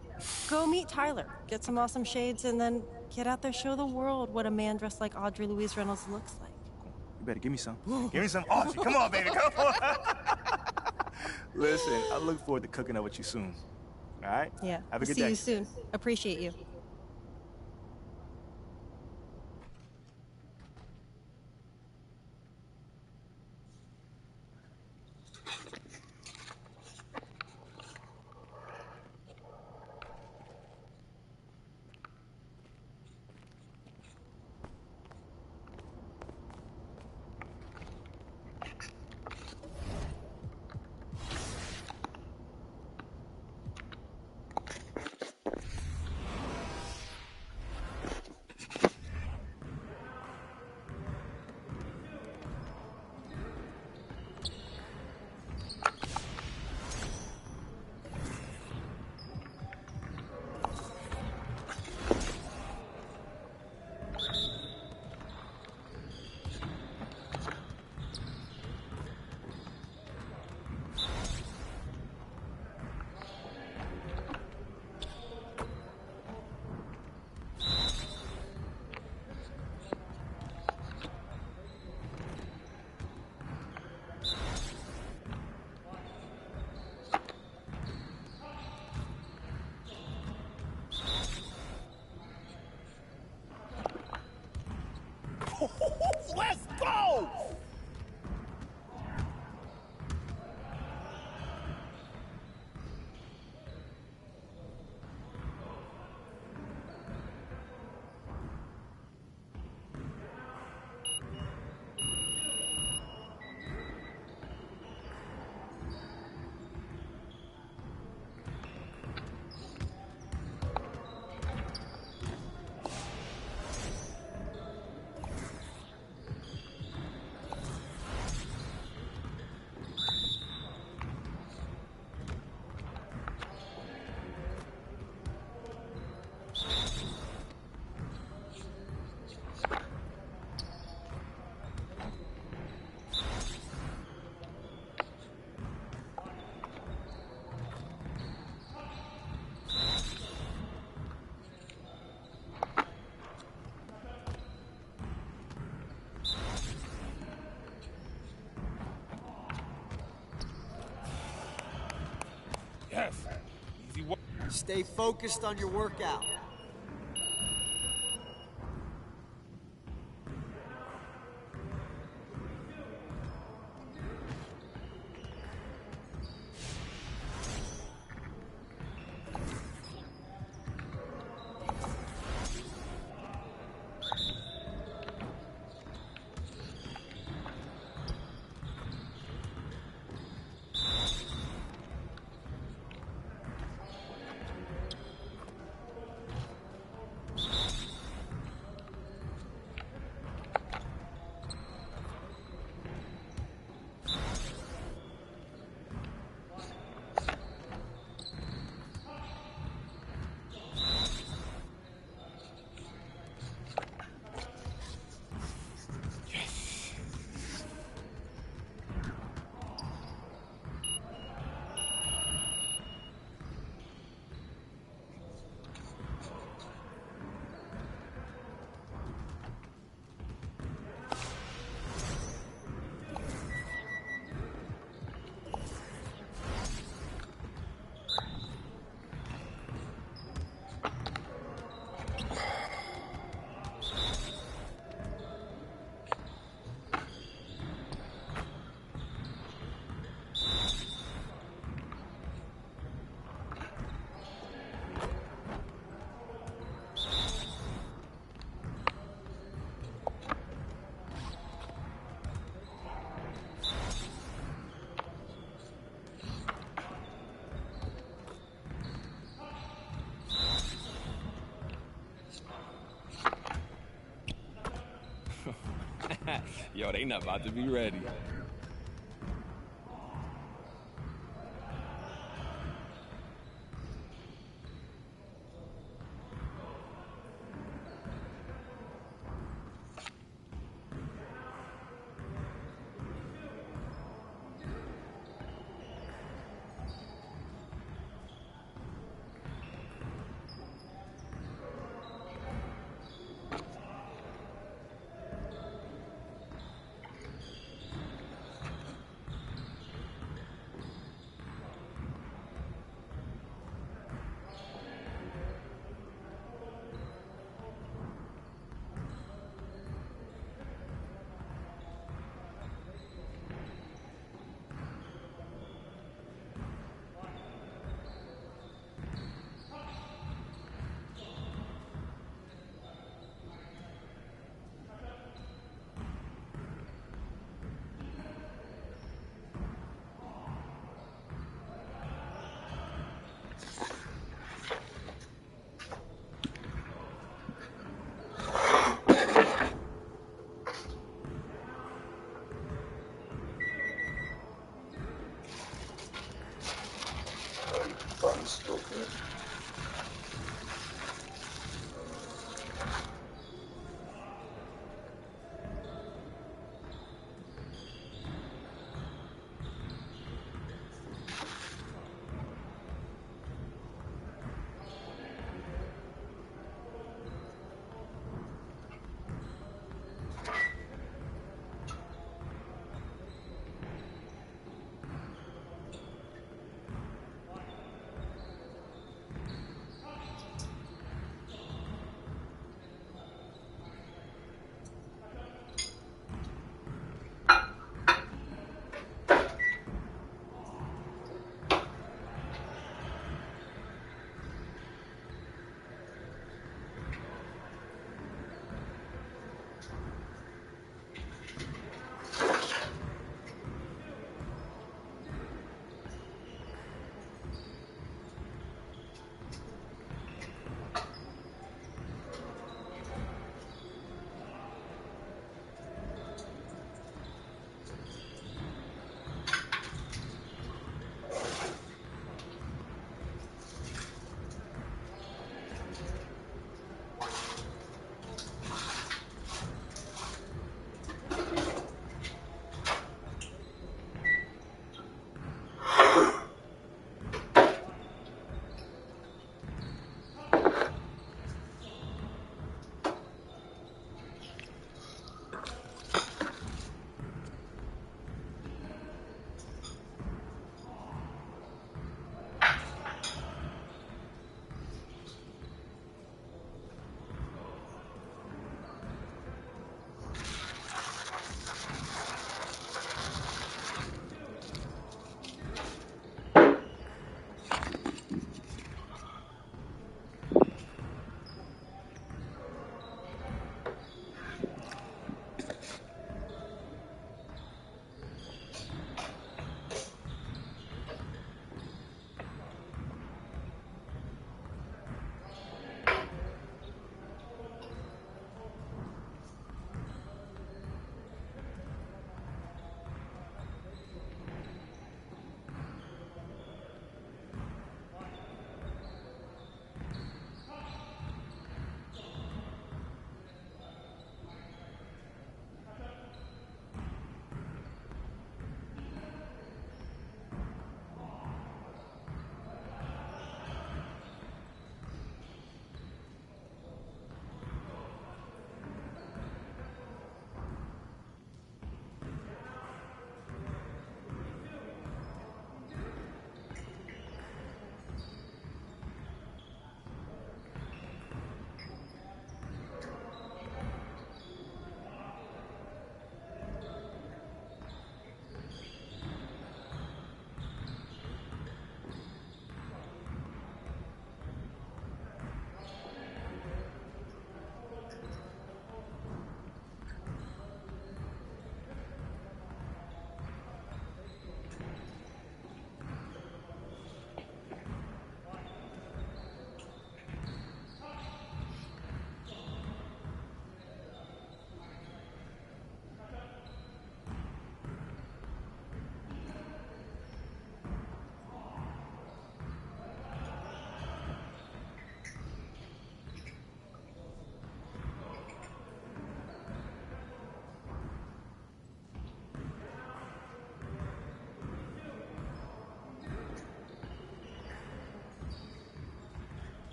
go meet Tyler, get some awesome shades, and then get out there, show the world what a man dressed like Audrey Louise Reynolds looks like. You better give me some. Give me some Audrey. Come on, baby, come on. Listen, I look forward to cooking up with you soon. All right? Yeah. Have a good See day. you soon. Appreciate you. Let's go! Yes. Easy work. Stay focused on your workout. Yo, they not about to be ready.